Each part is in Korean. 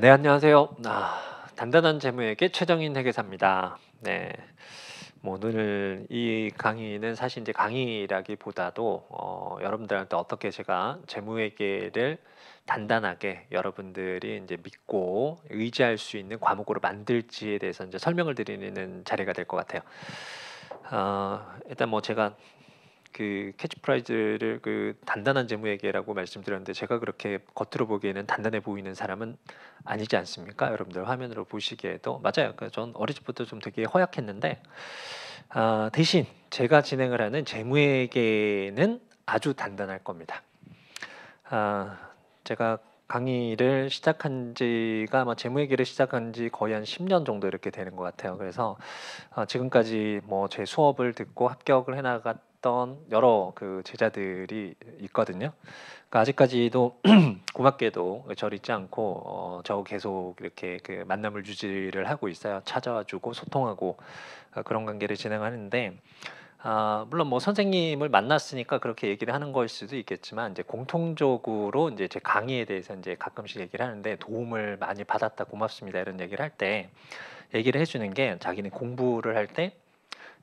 네, 안녕하세요. 단단한 재무에게 최정인 회계사입니다. 네. 뭐 오늘 이 강의는 사실 이제 강의라기보다도 여러분들한테 어떻게 제가 재무회계를 단단하게 여러분들이 이제 믿고 의지할 수 있는 과목으로 만들지에 대해서 이제 설명을 드리는 자리가 될 것 같아요. 일단 뭐 제가 그 캐치프라이즈를 그 단단한 재무회계라고 말씀드렸는데, 제가 그렇게 겉으로 보기에는 단단해 보이는 사람은 아니지 않습니까? 여러분들 화면으로 보시기에도 맞아요. 전 어릴 적부터 좀 되게 허약했는데, 대신 제가 진행을 하는 재무회계는 아주 단단할 겁니다. 제가 강의를 시작한 지가 아마 재무회계를 시작한 지 거의 한 10년 정도 이렇게 되는 것 같아요. 그래서 지금까지 뭐 제 수업을 듣고 합격을 해나갔던 여러 그 제자들이 있거든요. 그러니까 아직까지도 고맙게도 저를 잊지 않고 저 계속 이렇게 그 만남을 유지를 하고 있어요. 찾아와주고 소통하고 그런 관계를 진행하는데, 물론 뭐 선생님을 만났으니까 그렇게 얘기를 하는 거일 수도 있겠지만, 이제 공통적으로 이제 제 강의에 대해서 이제 가끔씩 얘기를 하는데, 도움을 많이 받았다, 고맙습니다, 이런 얘기를 할 때 얘기를 해주는 게, 자기는 공부를 할 때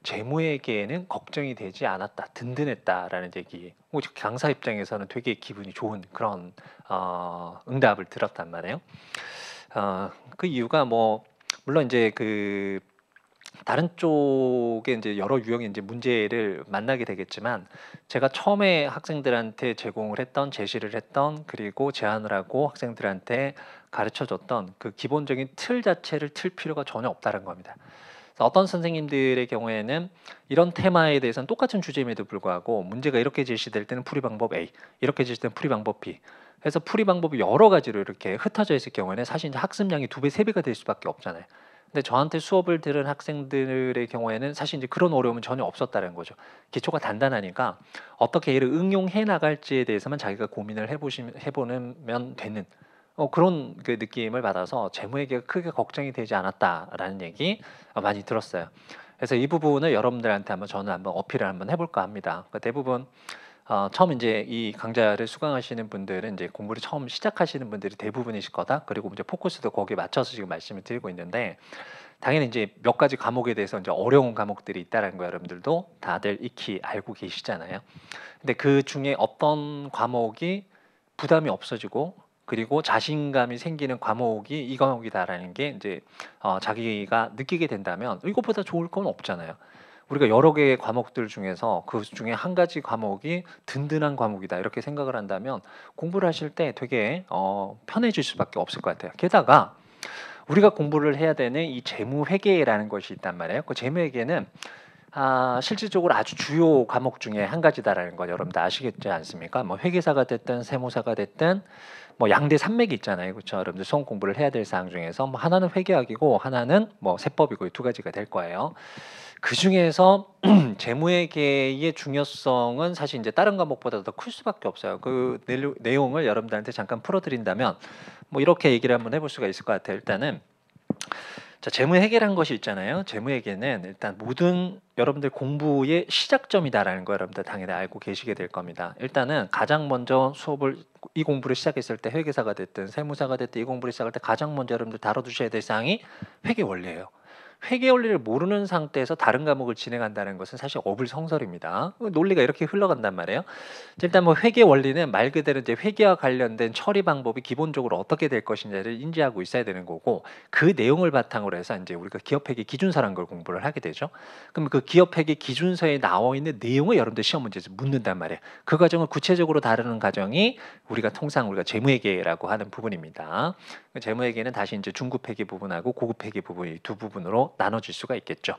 재무회계에는 걱정이 되지 않았다, 든든했다라는 얘기. 강사 입장에서는 되게 기분이 좋은 그런 응답을 들었단 말이에요. 그 이유가 뭐 물론 이제 그 다른 쪽에 이제 여러 유형의 이제 문제를 만나게 되겠지만, 제가 처음에 학생들한테 제공을 했던, 제시를 했던, 그리고 제안을 하고 학생들한테 가르쳐 줬던 그 기본적인 틀 자체를 틀 필요가 전혀 없다는 겁니다. 그래서 어떤 선생님들의 경우에는 이런 테마에 대해서는 똑같은 주제임에도 불구하고 문제가 이렇게 제시될 때는 풀이 방법 A, 이렇게 제시될 때는 풀이 방법 B, 그래서 풀이 방법이 여러 가지로 이렇게 흩어져 있을 경우에는 사실 이제 학습량이 2배, 3배가 될 수밖에 없잖아요. 근데 저한테 수업을 들은 학생들의 경우에는 사실 이제 그런 어려움은 전혀 없었다는 거죠. 기초가 단단하니까 어떻게 얘를 응용해 나갈지에 대해서만 자기가 고민을 해보면 되는 그런 그 느낌을 받아서 재무회계가 크게 걱정이 되지 않았다라는 얘기 많이 들었어요. 그래서 이 부분을 여러분들한테 저는 한번 어필을 한번 해볼까 합니다. 그러니까 대부분 처음 이제 이 강좌를 수강하시는 분들은 이제 공부를 처음 시작하시는 분들이 대부분이실 거다. 그리고 이제 포커스도 거기에 맞춰서 지금 말씀을 드리고 있는데, 당연히 이제 몇 가지 과목에 대해서 이제 어려운 과목들이 있다는 거 여러분들도 다들 익히 알고 계시잖아요. 근데 그 중에 어떤 과목이 부담이 없어지고, 그리고 자신감이 생기는 과목이 이 과목이다라는 게 이제 자기가 느끼게 된다면, 이것보다 좋을 건 없잖아요. 우리가 여러 개의 과목들 중에서 그 중에 한 가지 과목이 든든한 과목이다 이렇게 생각을 한다면, 공부를 하실 때 되게 편해질 수밖에 없을 것 같아요. 게다가 우리가 공부를 해야 되는 이 재무회계라는 것이 있단 말이에요. 그 재무회계는 실질적으로 아주 주요 과목 중에 한 가지다라는 거 여러분들 아시겠지 않습니까? 뭐 회계사가 됐든 세무사가 됐든 뭐 양대 산맥이 있잖아요, 그렇죠? 여러분들 수험 공부를 해야 될 사항 중에서 뭐 하나는 회계학이고 하나는 뭐 세법이고, 이 두 가지가 될 거예요. 그 중에서 재무회계의 중요성은 사실 이제 다른 과목보다 더 클 수밖에 없어요. 그 내용을 여러분들한테 잠깐 풀어드린다면 뭐 이렇게 얘기를 한번 해볼 수가 있을 것 같아요. 일단은 자, 재무회계라는 것이 있잖아요. 재무회계는 일단 모든 여러분들 공부의 시작점이다라는 거 여러분들 당연히 알고 계시게 될 겁니다. 일단은 가장 먼저 이 공부를 시작했을 때, 회계사가 됐든 세무사가 됐든 이 공부를 시작할 때 가장 먼저 여러분들 다뤄두셔야 될 사항이 회계 원리예요. 회계 원리를 모르는 상태에서 다른 과목을 진행한다는 것은 사실 어불성설입니다. 논리가 이렇게 흘러간단 말이에요. 일단 뭐 회계 원리는 말 그대로 이제 회계와 관련된 처리 방법이 기본적으로 어떻게 될 것인지를 인지하고 있어야 되는 거고, 그 내용을 바탕으로 해서 이제 우리가 기업회계 기준서라는 걸 공부를 하게 되죠. 그럼 그 기업회계 기준서에 나와 있는 내용을 여러분들 시험 문제에서 묻는단 말이에요. 그 과정을 구체적으로 다루는 과정이 우리가 재무회계라고 하는 부분입니다. 재무회계는 다시 이제 중급회계 부분하고 고급회계 부분, 이 두 부분으로 나눠질 수가 있겠죠.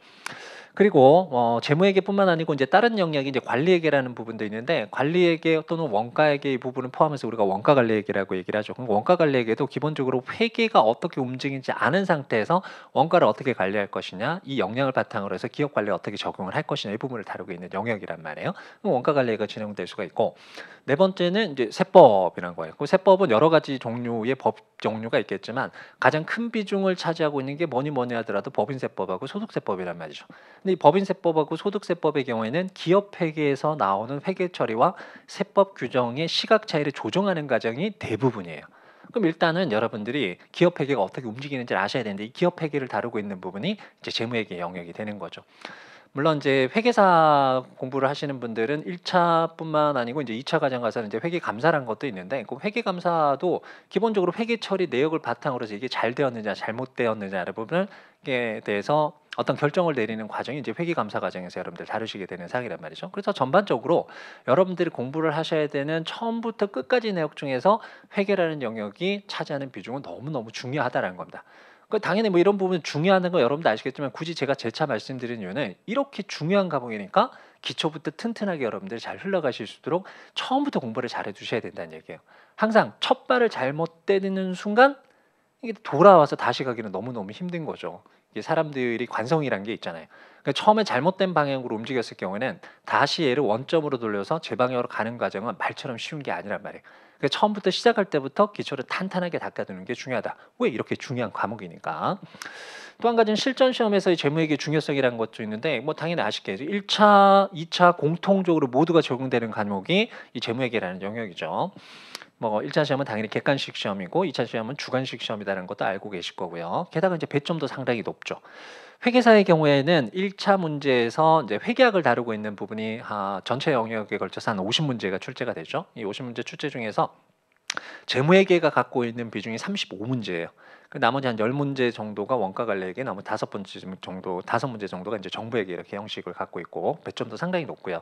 그리고 재무회계뿐만 아니고 이제 다른 영역이 이제 관리회계라는 부분도 있는데, 관리회계 또는 원가회계 이 부분을 포함해서 우리가 원가관리회계라고 얘기를 하죠. 그럼 원가관리회계도 기본적으로 회계가 어떻게 움직이지 않은 상태에서 원가를 어떻게 관리할 것이냐, 이 역량을 바탕으로 해서 기업 관리에 어떻게 적용을 할 것이냐, 이 부분을 다루고 있는 영역이란 말이에요. 그럼 원가관리회계가 진행될 수가 있고, 네 번째는 이제 세법이라는 거예요. 그 세법은 여러 가지 종류의 법 종류가 있겠지만 가장 큰 비중을 차지하고 있는 게 뭐니 하더라도 법인세법하고 소득세법이란 말이죠. 근데 이 법인세법하고 소득세법의 경우에는 기업회계에서 나오는 회계 처리와 세법 규정의 시각 차이를 조정하는 과정이 대부분이에요. 그럼 일단은 여러분들이 기업 회계가 어떻게 움직이는지를 아셔야 되는데 이 기업 회계를 다루고 있는 부분이 이제 재무회계 영역이 되는 거죠. 물론 이제 회계사 공부를 하시는 분들은 1차뿐만 아니고 이제 2차 과정 가서는 이제 회계 감사라는 것도 있는데 그 회계 감사도 기본적으로 회계 처리 내역을 바탕으로 해서 이게 잘 되었느냐 잘못되었느냐를 부분에 대해서 어떤 결정을 내리는 과정이 이제 회계 감사 과정에서 여러분들 다루시게 되는 사항이란 말이죠. 그래서 전반적으로 여러분들이 공부를 하셔야 되는 처음부터 끝까지 내역 중에서 회계라는 영역이 차지하는 비중은 너무너무 중요하다는 겁니다. 당연히 뭐 이런 부분 중요한 거 여러분도 아시겠지만 굳이 제가 재차 말씀드리는 이유는 이렇게 중요한 과목이니까 기초부터 튼튼하게 여러분들이 잘 흘러가실 수 있도록 처음부터 공부를 잘해 주셔야 된다는 얘기예요. 항상 첫 발을 잘못 때리는 순간 이게 돌아와서 다시 가기는 너무너무 힘든 거죠. 이게 사람들이 관성이란 게 있잖아요. 그러니까 처음에 잘못된 방향으로 움직였을 경우에는 다시 얘를 원점으로 돌려서 제 방향으로 가는 과정은 말처럼 쉬운 게 아니란 말이에요. 그러니까 처음부터 시작할 때부터 기초를 탄탄하게 닦아두는 게 중요하다. 왜? 이렇게 중요한 과목이니까. 또 한 가지는 실전 시험에서의 재무회계 중요성이라는 것도 있는데 뭐 당연히 아시겠죠. 1차, 2차 공통적으로 모두가 적용되는 과목이 이 재무회계라는 영역이죠. 뭐 1차 시험은 당연히 객관식 시험이고 2차 시험은 주관식 시험이라는 것도 알고 계실 거고요. 게다가 이제 배점도 상당히 높죠. 회계사의 경우에는 1차 문제에서 이제 회계학을 다루고 있는 부분이 전체 영역에 걸쳐서 한 50문제가 출제가 되죠. 이 50문제 출제 중에서 재무회계가 갖고 있는 비중이 35문제예요. 나머지 한 10문제 정도가 원가 관리회계, 나머지 5문제 정도가 이제 정부회계 이렇게 형식을 갖고 있고 배점도 상당히 높고요.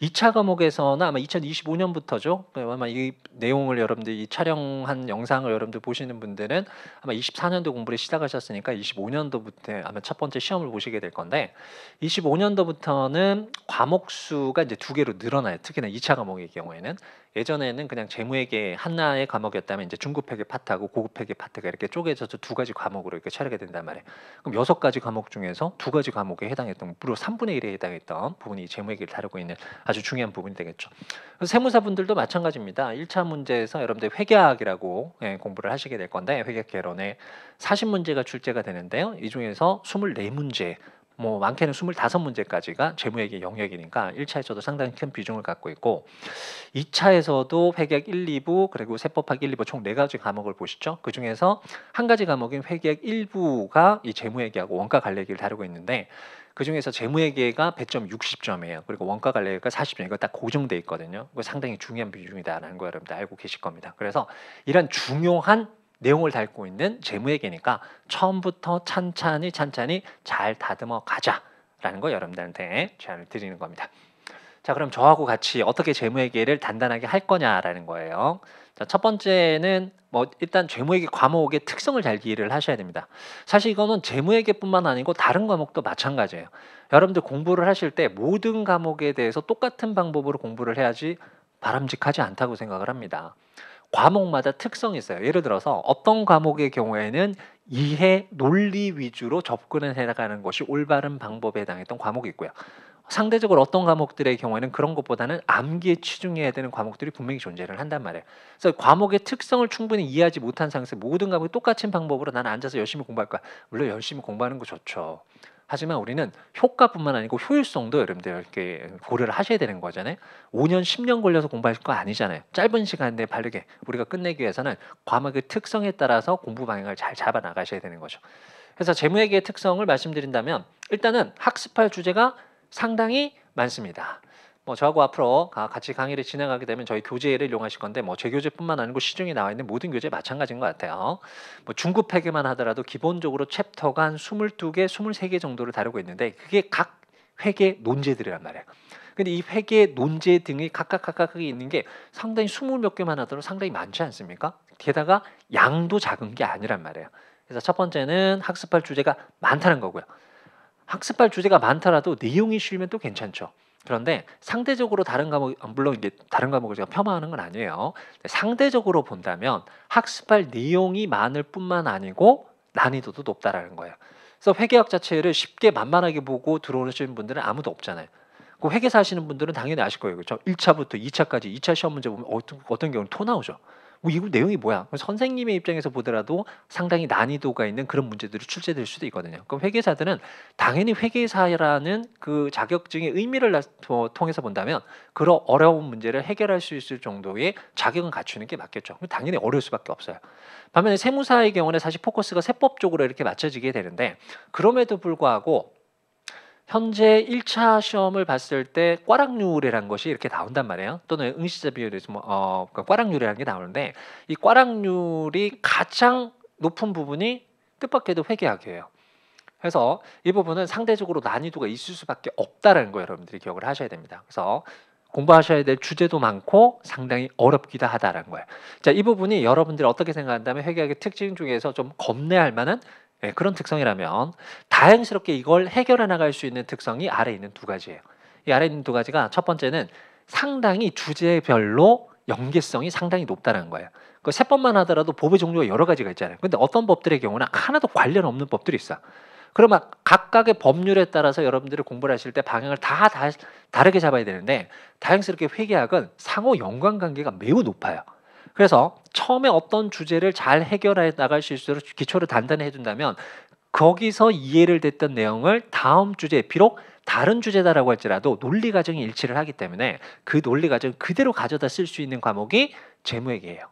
2차 과목에서는 아마 2025년부터죠. 아마 이 내용을 여러분들 이 촬영한 영상을 여러분들 보시는 분들은 아마 24년도 공부를 시작하셨으니까 25년도부터 아마 첫 번째 시험을 보시게 될 건데 25년도부터는 과목 수가 이제 2개로 늘어나요. 특히나 2차 과목의 경우에는 예전에는 그냥 재무회계 하나의 과목이었다면 이제 중급회계 파트하고 고급회계 파트가 이렇게 쪼개져서 2가지 과목으로 이렇게 차리게 된단 말이에요. 그럼 6가지 과목 중에서 2가지 과목에 해당했던 무려 3분의 1에 해당했던 부분이 재무회계를 다루고 있는 아주 중요한 부분이 되겠죠. 그래서 세무사분들도 마찬가지입니다. 1차 문제에서 여러분들 회계학이라고 공부를 하시게 될 건데 회계 개론에 40문제가 출제가 되는데요. 이 중에서 24문제 뭐 많게는 25문제까지가 재무회계 영역이니까 1차에서도 상당히 큰 비중을 갖고 있고 2차에서도 회계학 1, 2부 그리고 세법학 1, 2부 총 4가지 과목을 보시죠. 그중에서 한 가지 과목인 회계학 1부가 이 재무회계하고 원가 관리회계를 다루고 있는데 그중에서 재무회계가 배점 60점이에요. 그리고 원가 관리회계가 40점. 이거 딱 고정돼 있거든요. 이거 상당히 중요한 비중이다라는 거 여러분들 알고 계실 겁니다. 그래서 이런 중요한 내용을 담고 있는 재무회계니까 처음부터 찬찬히 잘 다듬어 가자라는 거 여러분들한테 제안을 드리는 겁니다. 자, 그럼 저하고 같이 어떻게 재무회계를 단단하게 할 거냐라는 거예요. 자, 첫 번째는 뭐 일단 재무회계 과목의 특성을 잘 이해를 하셔야 됩니다. 사실 이거는 재무회계뿐만 아니고 다른 과목도 마찬가지예요. 여러분들 공부를 하실 때 모든 과목에 대해서 똑같은 방법으로 공부를 해야지 바람직하지 않다고 생각을 합니다. 과목마다 특성이 있어요. 예를 들어서 어떤 과목의 경우에는 이해, 논리 위주로 접근을 해나가는 것이 올바른 방법에 해당했던 과목이 있고요. 상대적으로 어떤 과목들의 경우에는 그런 것보다는 암기에 치중해야 되는 과목들이 분명히 존재를 한단 말이에요. 그래서 과목의 특성을 충분히 이해하지 못한 상태에서 모든 과목이 똑같은 방법으로 나는 앉아서 열심히 공부할 거야. 물론 열심히 공부하는 거 좋죠. 하지만 우리는 효과뿐만 아니고 효율성도 여러분들 이렇게 고려를 하셔야 되는 거잖아요. 5년, 10년 걸려서 공부할 거 아니잖아요. 짧은 시간 내에 바르게 우리가 끝내기 위해서는 과목의 특성에 따라서 공부 방향을 잘 잡아 나가셔야 되는 거죠. 그래서 재무회계의 특성을 말씀드린다면 일단은 학습할 주제가 상당히 많습니다. 뭐 저하고 앞으로 같이 강의를 진행하게 되면 저희 교재를 이용하실 건데 뭐 제 교재뿐만 아니고 시중에 나와 있는 모든 교재 마찬가지인 것 같아요. 뭐 중급 회계만 하더라도 기본적으로 챕터가 한 22개, 23개 정도를 다루고 있는데 그게 각 회계 논제들이란 말이에요. 근데 이 회계 논제 등이 각각 있는 게 상당히 20몇 개만 하더라도 상당히 많지 않습니까? 게다가 양도 작은 게 아니란 말이에요. 그래서 첫 번째는 학습할 주제가 많다는 거고요. 학습할 주제가 많더라도 내용이 쉬우면 또 괜찮죠. 그런데 상대적으로 다른 과목 물론 이게 다른 과목을 제가 폄하하는 건 아니에요. 상대적으로 본다면 학습할 내용이 많을 뿐만 아니고 난이도도 높다라는 거예요. 그래서 회계학 자체를 쉽게 만만하게 보고 들어오시는 분들은 아무도 없잖아요. 그 회계사 하시는 분들은 당연히 아실 거예요. 그렇죠? 1차부터 2차까지 2차 시험 문제 보면 어떤 경우는 토 나오죠. 이거 내용이 뭐야? 선생님의 입장에서 보더라도 상당히 난이도가 있는 그런 문제들이 출제될 수도 있거든요. 그럼 회계사들은 당연히 회계사라는 그 자격증의 의미를 통해서 본다면 그런 어려운 문제를 해결할 수 있을 정도의 자격은 갖추는 게 맞겠죠. 당연히 어려울 수밖에 없어요. 반면에 세무사의 경우는 사실 포커스가 세법 쪽으로 이렇게 맞춰지게 되는데 그럼에도 불구하고 현재 1차 시험을 봤을 때 꽈락률이라는 것이 이렇게 나온단 말이에요. 또는 응시자 비율에서 꽈락률이라는 게 나오는데 이 꽈락률이 가장 높은 부분이 뜻밖에도 회계학이에요. 그래서 이 부분은 상대적으로 난이도가 있을 수밖에 없다라는 거 여러분들이 기억을 하셔야 됩니다. 그래서 공부하셔야 될 주제도 많고 상당히 어렵기도 하다라는 거예요. 자, 이 부분이 여러분들이 어떻게 생각한다면 회계학의 특징 중에서 좀 겁내할 만한 그런 특성이라면 다행스럽게 이걸 해결해 나갈 수 있는 특성이 아래에 있는 두 가지예요. 이 아래에 있는 두 가지가 첫 번째는 상당히 주제별로 연계성이 상당히 높다는 거예요. 그 세법만 하더라도 법의 종류가 여러 가지가 있잖아요. 근데 어떤 법들의 경우는 하나도 관련 없는 법들이 있어. 그러면 각각의 법률에 따라서 여러분들이 공부를 하실 때 방향을 다 다르게 잡아야 되는데 다행스럽게 회계학은 상호 연관관계가 매우 높아요. 그래서 처음에 어떤 주제를 잘 해결해 나갈 수 있도록 기초를 단단히 해준다면 거기서 이해를 됐던 내용을 다음 주제 비록 다른 주제다라고 할지라도 논리 과정이 일치를 하기 때문에 그 논리 과정 그대로 가져다 쓸 수 있는 과목이 재무회계예요.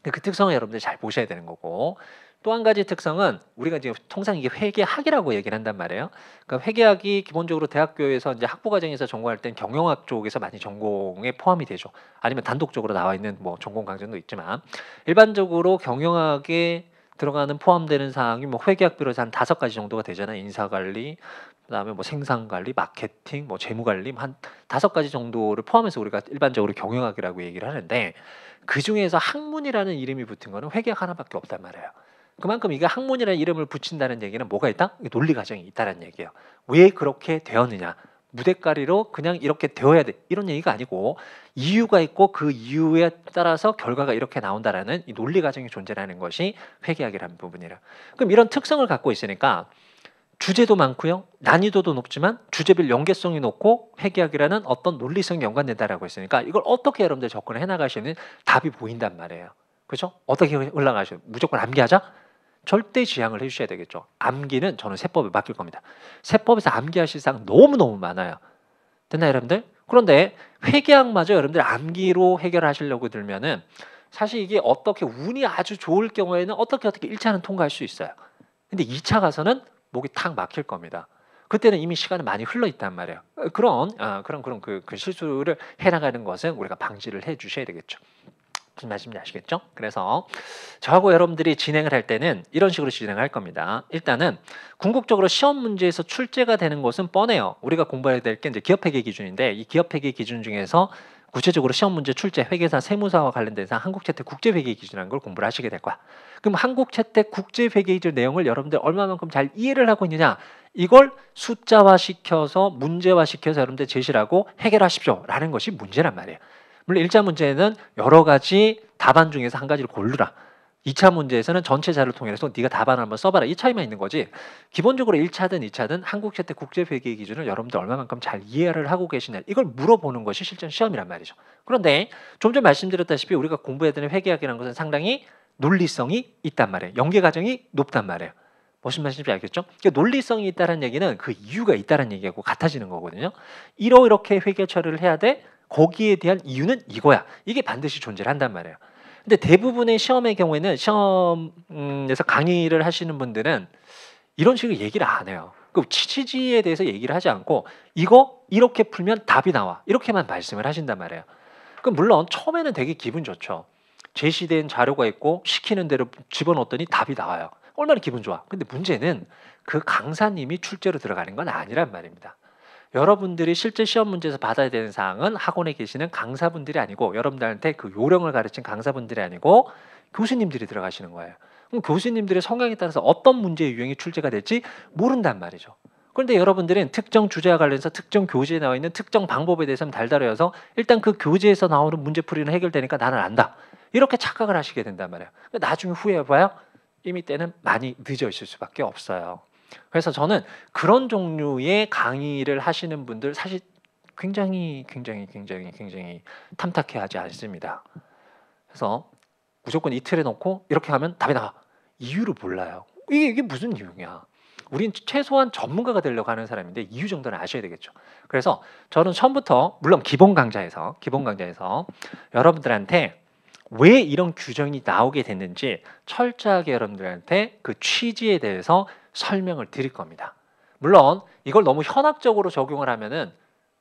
그 특성을 여러분들 잘 보셔야 되는 거고 또 한 가지 특성은 우리가 지금 통상 이게 회계학이라고 얘기를 한단 말이에요. 그러니까 회계학이 기본적으로 대학교에서 이제 학부 과정에서 전공할 땐 경영학 쪽에서 많이 전공에 포함이 되죠. 아니면 단독적으로 나와 있는 뭐 전공 강좌도 있지만 일반적으로 경영학에 들어가는 포함되는 사항이 뭐 회계학 비롯해서 한 5가지 정도가 되잖아요. 인사관리, 그다음에 뭐 생산관리, 마케팅, 뭐 재무관리 한 5가지 정도를 포함해서 우리가 일반적으로 경영학이라고 얘기를 하는데 그 중에서 학문이라는 이름이 붙은 거는 회계학 하나밖에 없단 말이에요. 그만큼 이게 학문이라는 이름을 붙인다는 얘기는 뭐가 있다? 논리 과정이 있다는 얘기예요. 왜 그렇게 되었느냐? 무대가리로 그냥 이렇게 되어야 돼 이런 얘기가 아니고 이유가 있고 그 이유에 따라서 결과가 이렇게 나온다라는 이 논리 과정이 존재하는 것이 회계학이라는 부분이라. 그럼 이런 특성을 갖고 있으니까 주제도 많고요, 난이도도 높지만 주제별 연계성이 높고 회계학이라는 어떤 논리성이 연관된다라고 했으니까 이걸 어떻게 여러분들 접근해 나가시는 답이 보인단 말이에요. 그렇죠? 어떻게 올라가셔? 무조건 암기하자? 절대 지양을 해주셔야 되겠죠. 암기는 저는 세법에 맡길 겁니다. 세법에서 암기하실 사항 너무너무 많아요. 됐나요, 여러분들? 그런데 회계학마저 여러분들 암기로 해결하시려고 들면은 사실 이게 어떻게 운이 아주 좋을 경우에는 어떻게 1차는 통과할 수 있어요. 근데 2차 가서는 목이 탁 막힐 겁니다. 그때는 이미 시간이 많이 흘러 있단 말이에요. 그런 그 실수를 해나가는 것은 우리가 방지를 해주셔야 되겠죠. 무슨 말씀인지 아시겠죠? 그래서 저하고 여러분들이 진행을 할 때는 이런 식으로 진행할 겁니다. 일단은 궁극적으로 시험 문제에서 출제가 되는 것은 뻔해요. 우리가 공부해야 될 게 이제 기업회계 기준인데 이 기업회계 기준 중에서 구체적으로 시험 문제 출제, 회계사, 세무사와 관련된 사 한국채택 국제회계 기준이라는 걸 공부를 하시게 될 거야. 그럼 한국채택 국제회계 기준 내용을 여러분들 얼마만큼 잘 이해를 하고 있느냐? 이걸 숫자화 시켜서 문제화 시켜서 여러분들 제시를 하고 해결하십시오라는 것이 문제란 말이에요. 물론 1차 문제는 여러 가지 답안 중에서 한 가지를 고르라. 2차 문제에서는 전체 자료를 통해서 네가 답안을 한번 써봐라. 이 차이만 있는 거지. 기본적으로 1차든 2차든 한국채택 국제회계 기준을 여러분들 얼마만큼 잘 이해를 하고 계시냐. 이걸 물어보는 것이 실전 시험이란 말이죠. 그런데 좀 전 말씀드렸다시피 우리가 공부해야 되는 회계학이라는 것은 상당히 논리성이 있단 말이에요. 연계 과정이 높단 말이에요. 무슨 말씀인지 알겠죠? 그러니까 논리성이 있다는 얘기는 그 이유가 있다는 얘기하고 같아지는 거거든요. 이렇게 회계 처리를 해야 돼. 거기에 대한 이유는 이거야. 이게 반드시 존재를 한단 말이에요. 근데 대부분의 시험의 경우에는 시험에서 강의를 하시는 분들은 이런 식으로 얘기를 안 해요. 그 취지에 대해서 얘기를 하지 않고 이거 이렇게 풀면 답이 나와. 이렇게만 말씀을 하신단 말이에요. 그럼 물론 처음에는 되게 기분 좋죠. 제시된 자료가 있고 시키는 대로 집어넣었더니 답이 나와요. 얼마나 기분 좋아. 근데 문제는 그 강사님이 출제로 들어가는 건 아니란 말입니다. 여러분들이 실제 시험 문제에서 받아야 되는 사항은 학원에 계시는 강사분들이 아니고 여러분들한테 그 요령을 가르친 강사분들이 아니고 교수님들이 들어가시는 거예요. 그럼 교수님들의 성향에 따라서 어떤 문제의 유형이 출제가 될지 모른단 말이죠. 그런데 여러분들은 특정 주제와 관련해서 특정 교재에 나와 있는 특정 방법에 대해서는 달달해서 일단 그 교재에서 나오는 문제풀이는 해결되니까 나는 안다. 이렇게 착각을 하시게 된단 말이에요. 나중에 후회해봐요. 이미 때는 많이 늦어 있을 수밖에 없어요. 그래서 저는 그런 종류의 강의를 하시는 분들 사실 굉장히 탐탁해하지 않습니다. 그래서 무조건 이틀에 넣고 이렇게 하면 답이 나와. 이유를 몰라요. 이게 무슨 이유냐. 우린 최소한 전문가가 되려고 하는 사람인데 이유 정도는 아셔야 되겠죠. 그래서 저는 처음부터 물론 기본 강좌에서 여러분들한테 왜 이런 규정이 나오게 됐는지 철저하게 여러분들한테 그 취지에 대해서 설명을 드릴 겁니다. 물론 이걸 너무 현학적으로 적용을 하면은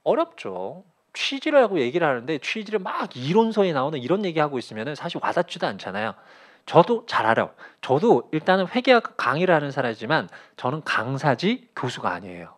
어렵죠. 취지를 하고 얘기를 하는데 취지를 막 이론서에 나오는 이런 얘기하고 있으면은 사실 와닿지도 않잖아요. 저도 잘 알아요. 저도 일단은 회계학 강의를 하는 사람이지만 저는 강사지 교수가 아니에요.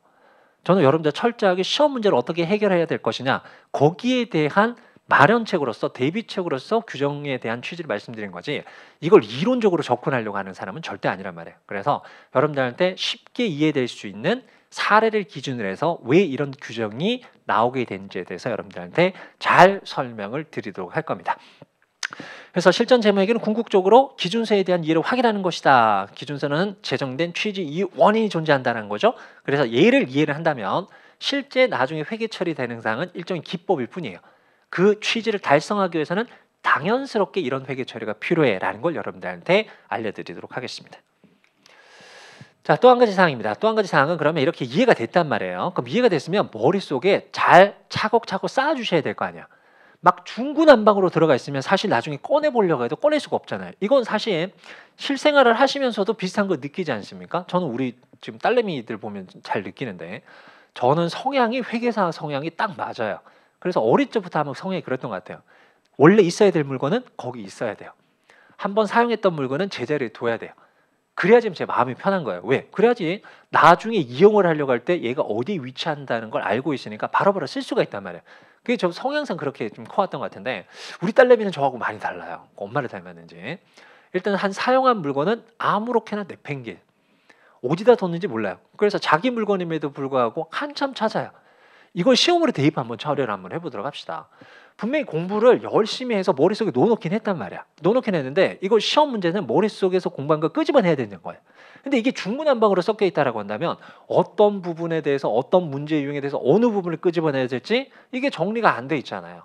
저는 여러분들 철저하게 시험 문제를 어떻게 해결해야 될 것이냐 거기에 대한 마련책으로서 대비책으로서 규정에 대한 취지를 말씀드린 거지 이걸 이론적으로 접근하려고 하는 사람은 절대 아니란 말이에요. 그래서 여러분들한테 쉽게 이해될 수 있는 사례를 기준으로 해서 왜 이런 규정이 나오게 되는지에 대해서 여러분들한테 잘 설명을 드리도록 할 겁니다. 그래서 실전 재무회계는 궁극적으로 기준서에 대한 이해를 확인하는 것이다. 기준서는 제정된 취지 이유 원인이 존재한다는 거죠. 그래서 얘를 이해를 한다면 실제 나중에 회계 처리되는 사항은 일종의 기법일 뿐이에요. 그 취지를 달성하기 위해서는 당연스럽게 이런 회계 처리가 필요해라는 걸 여러분들한테 알려드리도록 하겠습니다. 자, 또 한 가지 사항입니다. 또 한 가지 사항은 그러면 이렇게 이해가 됐단 말이에요. 그럼 이해가 됐으면 머릿속에 잘 차곡차곡 쌓아주셔야 될 거 아니야. 막 중구난방으로 들어가 있으면 사실 나중에 꺼내보려고 해도 꺼낼 수가 없잖아요. 이건 사실 실생활을 하시면서도 비슷한 거 느끼지 않습니까? 저는 우리 지금 딸내미들 보면 잘 느끼는데 저는 성향이 회계사 성향이 딱 맞아요. 그래서 어릴 적부터 한번 성향이 그랬던 것 같아요. 원래 있어야 될 물건은 거기 있어야 돼요. 한번 사용했던 물건은 제자리에 둬야 돼요. 그래야지 제 마음이 편한 거예요. 왜? 그래야지 나중에 이용을 하려고 할 때 얘가 어디 위치한다는 걸 알고 있으니까 바로바로 쓸 수가 있단 말이에요. 그게 저 성향상 그렇게 좀 커왔던 것 같은데 우리 딸내미는 저하고 많이 달라요. 엄마를 닮았는지. 일단 한 사용한 물건은 아무렇게나 내팽개. 어디다 뒀는지 몰라요. 그래서 자기 물건임에도 불구하고 한참 찾아요. 이걸 시험으로 대입 한번 처리를 한번 해보도록 합시다. 분명히 공부를 열심히 해서 머릿속에 넣어놓긴 했단 말이야. 넣어놓긴 했는데 이거 시험 문제는 머릿속에서 공부한 거 끄집어내야 되는 거예요. 근데 이게 중구난방으로 섞여 있다라고 한다면 어떤 부분에 대해서 어떤 문제 유형에 대해서 어느 부분을 끄집어내야 될지 이게 정리가 안 돼 있잖아요.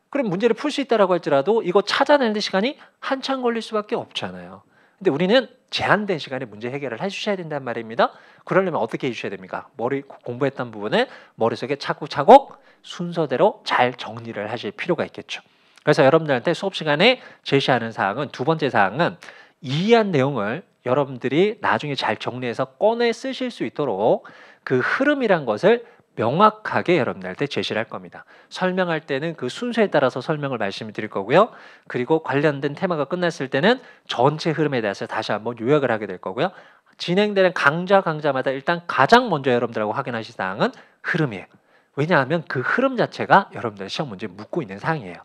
그럼 문제를 풀 수 있다라고 할지라도 이거 찾아내는 데 시간이 한참 걸릴 수밖에 없잖아요. 근데 우리는 제한된 시간에 문제 해결을 해주셔야 된단 말입니다. 그러려면 어떻게 해주셔야 됩니까? 공부했던 부분을 머릿속에 차곡차곡 순서대로 잘 정리를 하실 필요가 있겠죠. 그래서 여러분들한테 수업 시간에 제시하는 사항은 두 번째 사항은 이해한 내용을 여러분들이 나중에 잘 정리해서 꺼내 쓰실 수 있도록 그 흐름이란 것을 명확하게 여러분들한테 제시를 할 겁니다. 설명할 때는 그 순서에 따라서 설명을 말씀드릴 거고요. 그리고 관련된 테마가 끝났을 때는 전체 흐름에 대해서 다시 한번 요약을 하게 될 거고요. 진행되는 강좌마다 일단 가장 먼저 여러분들하고 확인하실 사항은 흐름이에요. 왜냐하면 그 흐름 자체가 여러분들의 시험 문제에 묻고 있는 사항이에요.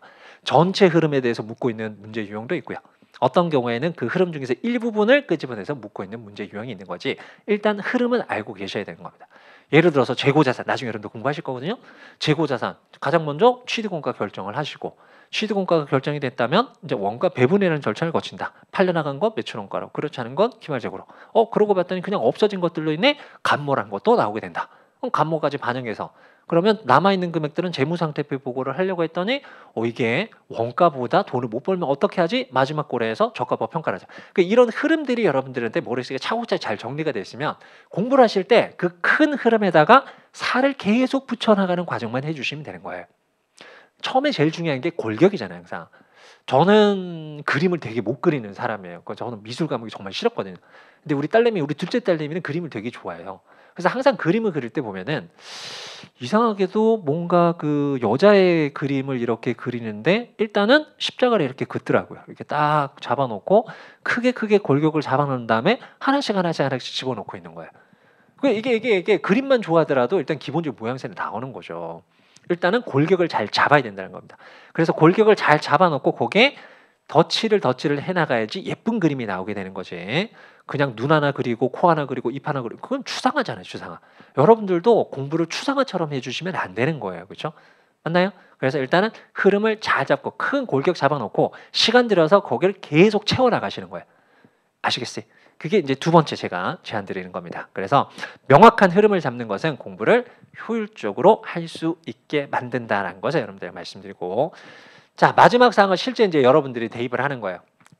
전체 흐름에 대해서 묻고 있는 문제 유형도 있고요. 어떤 경우에는 그 흐름 중에서 일부분을 끄집어내서 묻고 있는 문제 유형이 있는 거지 일단 흐름은 알고 계셔야 되는 겁니다. 예를 들어서 재고자산, 나중에 여러분들 공부하실 거거든요. 재고자산, 가장 먼저 취득원가 결정을 하시고 취득원가가 결정이 됐다면 이제 원가 배분이라는 절차를 거친다. 팔려나간 것 매출원가로, 그렇지 않은 건 기말재고로. 그러고 봤더니 그냥 없어진 것들로 인해 감모란 것도 나오게 된다. 그럼 감모까지 반영해서 그러면 남아있는 금액들은 재무상태표 보고를 하려고 했더니 이게 원가보다 돈을 못 벌면 어떻게 하지? 마지막 고래에서 저가법 평가를 하자. 그러니까 이런 흐름들이 여러분들한테 머릿속에 차곡차곡 잘 정리가 됐으면 공부를 하실 때 그 큰 흐름에다가 살을 계속 붙여나가는 과정만 해주시면 되는 거예요. 처음에 제일 중요한 게 골격이잖아요. 항상. 저는 그림을 되게 못 그리는 사람이에요. 저는 미술 과목이 정말 싫었거든요. 근데 우리 둘째 딸내미는 그림을 되게 좋아해요. 그래서 항상 그림을 그릴 때 보면은 이상하게도 뭔가 그 여자의 그림을 이렇게 그리는데 일단은 십자가를 이렇게 긋더라고요. 이렇게 딱 잡아놓고 크게 골격을 잡아놓은 다음에 하나씩 집어넣고 있는 거예요. 이게 그림만 좋아하더라도 일단 기본적으로 모양새는 나오는 거죠. 일단은 골격을 잘 잡아야 된다는 겁니다. 그래서 골격을 잘 잡아놓고 거기에 덧칠을 해나가야지 예쁜 그림이 나오게 되는 거지. 그냥 눈 하나 그리고 코 하나 그리고 입 하나 그리고 그건 추상화잖아요. 추상화. 여러분들도 공부를 추상화처럼 해주시면 안 되는 거예요. 그렇죠? 맞나요? 그래서 일단은 흐름을 잘 잡고 큰 골격 잡아놓고 시간 들여서 거기를 계속 채워나가시는 거예요. 아시겠어요? 그게 이제 두 번째 제가 제안 드리는 겁니다. 그래서 명확한 흐름을 잡는 것은 공부를 효율적으로 할 수 있게 만든다라는 것을 여러분들 말씀드리고 자, 마지막 사항은 실제 이제 여러분들이 대입을 하는 거예요.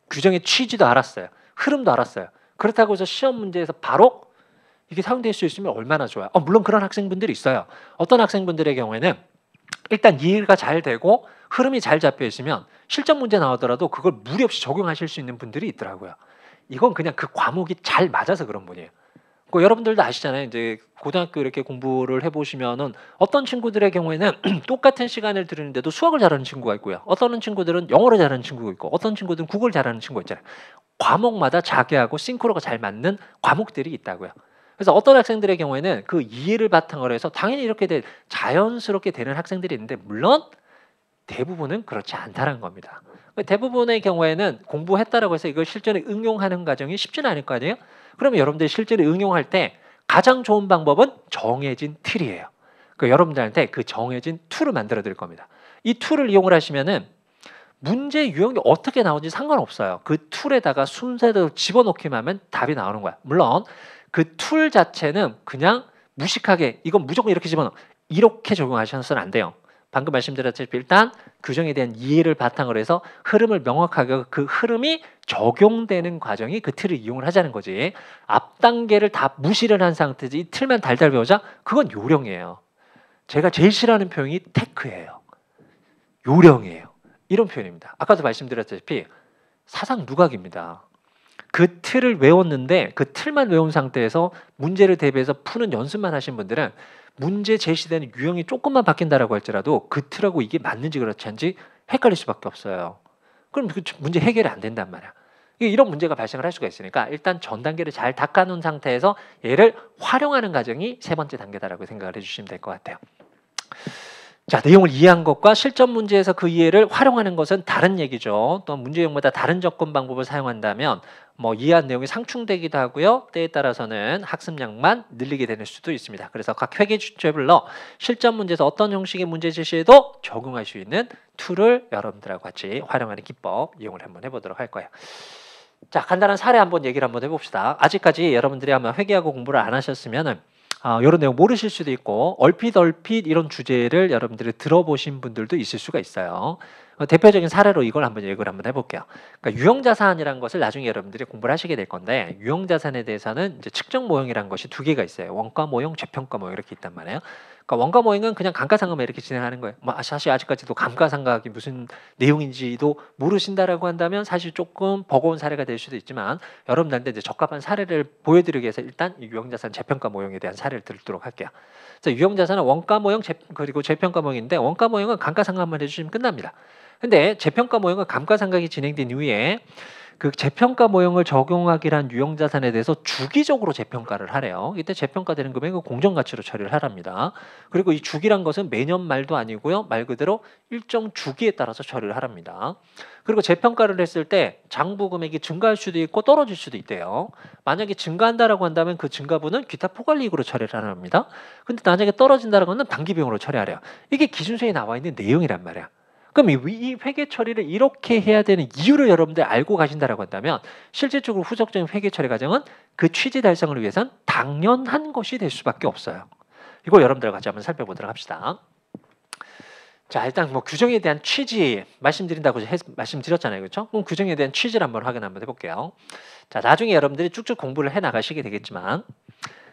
규정의 취지도 알았어요. 흐름도 알았어요. 그렇다고 해서 시험 문제에서 바로 이게 사용될 수 있으면 얼마나 좋아요. 물론 그런 학생분들이 있어요. 어떤 학생분들의 경우에는 일단 이해가 잘 되고 흐름이 잘 잡혀 있으면 실전 문제 나오더라도 그걸 무리 없이 적용하실 수 있는 분들이 있더라고요. 이건 그냥 그 과목이 잘 맞아서 그런 분이에요. 여러분들도 아시잖아요. 이제 고등학교 이렇게 공부를 해보시면은 어떤 친구들의 경우에는 똑같은 시간을 들으는데도 수학을 잘하는 친구가 있고요. 어떤 친구들은 영어를 잘하는 친구가 있고 어떤 친구들은 국어를 잘하는 친구가 있잖아요. 과목마다 자기하고 싱크로가 잘 맞는 과목들이 있다고요. 그래서 어떤 학생들의 경우에는 그 이해를 바탕으로 해서 당연히 이렇게 자연스럽게 되는 학생들이 있는데 물론 대부분은 그렇지 않다는 겁니다. 대부분의 경우에는 공부했다라고 해서 이걸 실전에 응용하는 과정이 쉽지는 않을 거 아니에요? 그러면 여러분들이 실제로 응용할 때 가장 좋은 방법은 정해진 틀이에요. 여러분들한테 그 정해진 툴을 만들어 드릴 겁니다. 이 툴을 이용을 하시면은 문제 유형이 어떻게 나오는지 상관없어요. 그 툴에다가 순서대로 집어넣기만 하면 답이 나오는 거야. 물론 그 툴 자체는 그냥 무식하게 이건 무조건 이렇게 집어넣어 이렇게 적용하셔서는 안 돼요. 방금 말씀드렸다시피 일단 규정에 대한 이해를 바탕으로 해서 흐름을 명확하게 그 흐름이 적용되는 과정이 그 틀을 이용을 하자는 거지. 앞 단계를 다 무시를 한 상태지 이 틀만 달달 배우자? 그건 요령이에요. 제가 제일 싫어하는 표현이 테크예요. 요령이에요. 이런 표현입니다. 아까도 말씀드렸다시피 사상 누각입니다. 그 틀을 외웠는데 그 틀만 외운 상태에서 문제를 대비해서 푸는 연습만 하신 분들은 문제 제시되는 유형이 조금만 바뀐다라고 할지라도 그 틀하고 이게 맞는지 그렇지 않은지 헷갈릴 수밖에 없어요. 그럼 그 문제 해결이 안 된단 말이야. 이런 문제가 발생을 할 수가 있으니까 일단 전 단계를 잘 닦아놓은 상태에서 얘를 활용하는 과정이 세 번째 단계다라고 생각을 해주시면 될 것 같아요. 자, 내용을 이해한 것과 실전 문제에서 그 이해를 활용하는 것은 다른 얘기죠. 또 문제 유형마다 다른 접근 방법을 사용한다면 이해한 내용이 상충되기도 하고요. 때에 따라서는 학습량만 늘리게 되는 수도 있습니다. 그래서 각 회계 주제별로 실전 문제에서 어떤 형식의 문제 제시에도 적용할 수 있는 툴을 여러분들하고 같이 활용하는 기법 이용을 한번 해보도록 할 거예요. 자, 간단한 사례 한번 얘기를 한번 해봅시다. 아직까지 여러분들이 아마 회계하고 공부를 안 하셨으면은 이런 내용 모르실 수도 있고 얼핏 이런 주제를 여러분들이 들어보신 분들도 있을 수가 있어요. 대표적인 사례로 이걸 한번 얘기를 한번 해볼게요. 그러니까 유형자산이라는 것을 나중에 여러분들이 공부를 하시게 될 건데 유형자산에 대해서는 이제 측정 모형이라는 것이 두 개가 있어요. 원가 모형, 재평가 모형 이렇게 있단 말이에요. 그러니까 원가 모형은 그냥 감가상각만 이렇게 진행하는 거예요. 사실 아직까지도 감가상각이 무슨 내용인지도 모르신다라고 한다면 사실 조금 버거운 사례가 될 수도 있지만 여러분들한테 이제 적합한 사례를 보여드리기 위해서 일단 유형자산 재평가 모형에 대한 사례를 들도록 할게요. 그래서 유형자산은 원가 모형 그리고 재평가 모형인데 원가 모형은 감가상각만 해주시면 끝납니다. 근데 재평가 모형은 감가상각이 진행된 이후에 그 재평가 모형을 적용하기란 유형자산에 대해서 주기적으로 재평가를 하래요. 이때 재평가되는 금액은 공정가치로 처리를 하랍니다. 그리고 이 주기란 것은 매년 말도 아니고요. 말 그대로 일정 주기에 따라서 처리를 하랍니다. 그리고 재평가를 했을 때 장부 금액이 증가할 수도 있고 떨어질 수도 있대요. 만약에 증가한다라고 한다면 그 증가분은 기타 포괄이익으로 처리를 하랍니다. 근데 만약에 떨어진다라고 하면 단기비용으로 처리하래요. 이게 기준서에 나와 있는 내용이란 말이야. 그럼 이 회계 처리를 이렇게 해야 되는 이유를 여러분들 알고 가신다라고 한다면 실질적으로 후속적인 회계 처리 과정은 그 취지 달성을 위해선 당연한 것이 될 수밖에 없어요. 이거 여러분들 같이 한번 살펴보도록 합시다. 자, 일단 규정에 대한 취지 말씀드린다고 말씀드렸잖아요. 그렇죠? 그럼 규정에 대한 취지를 한번 확인 한번 해볼게요. 자, 나중에 여러분들이 쭉쭉 공부를 해 나가시게 되겠지만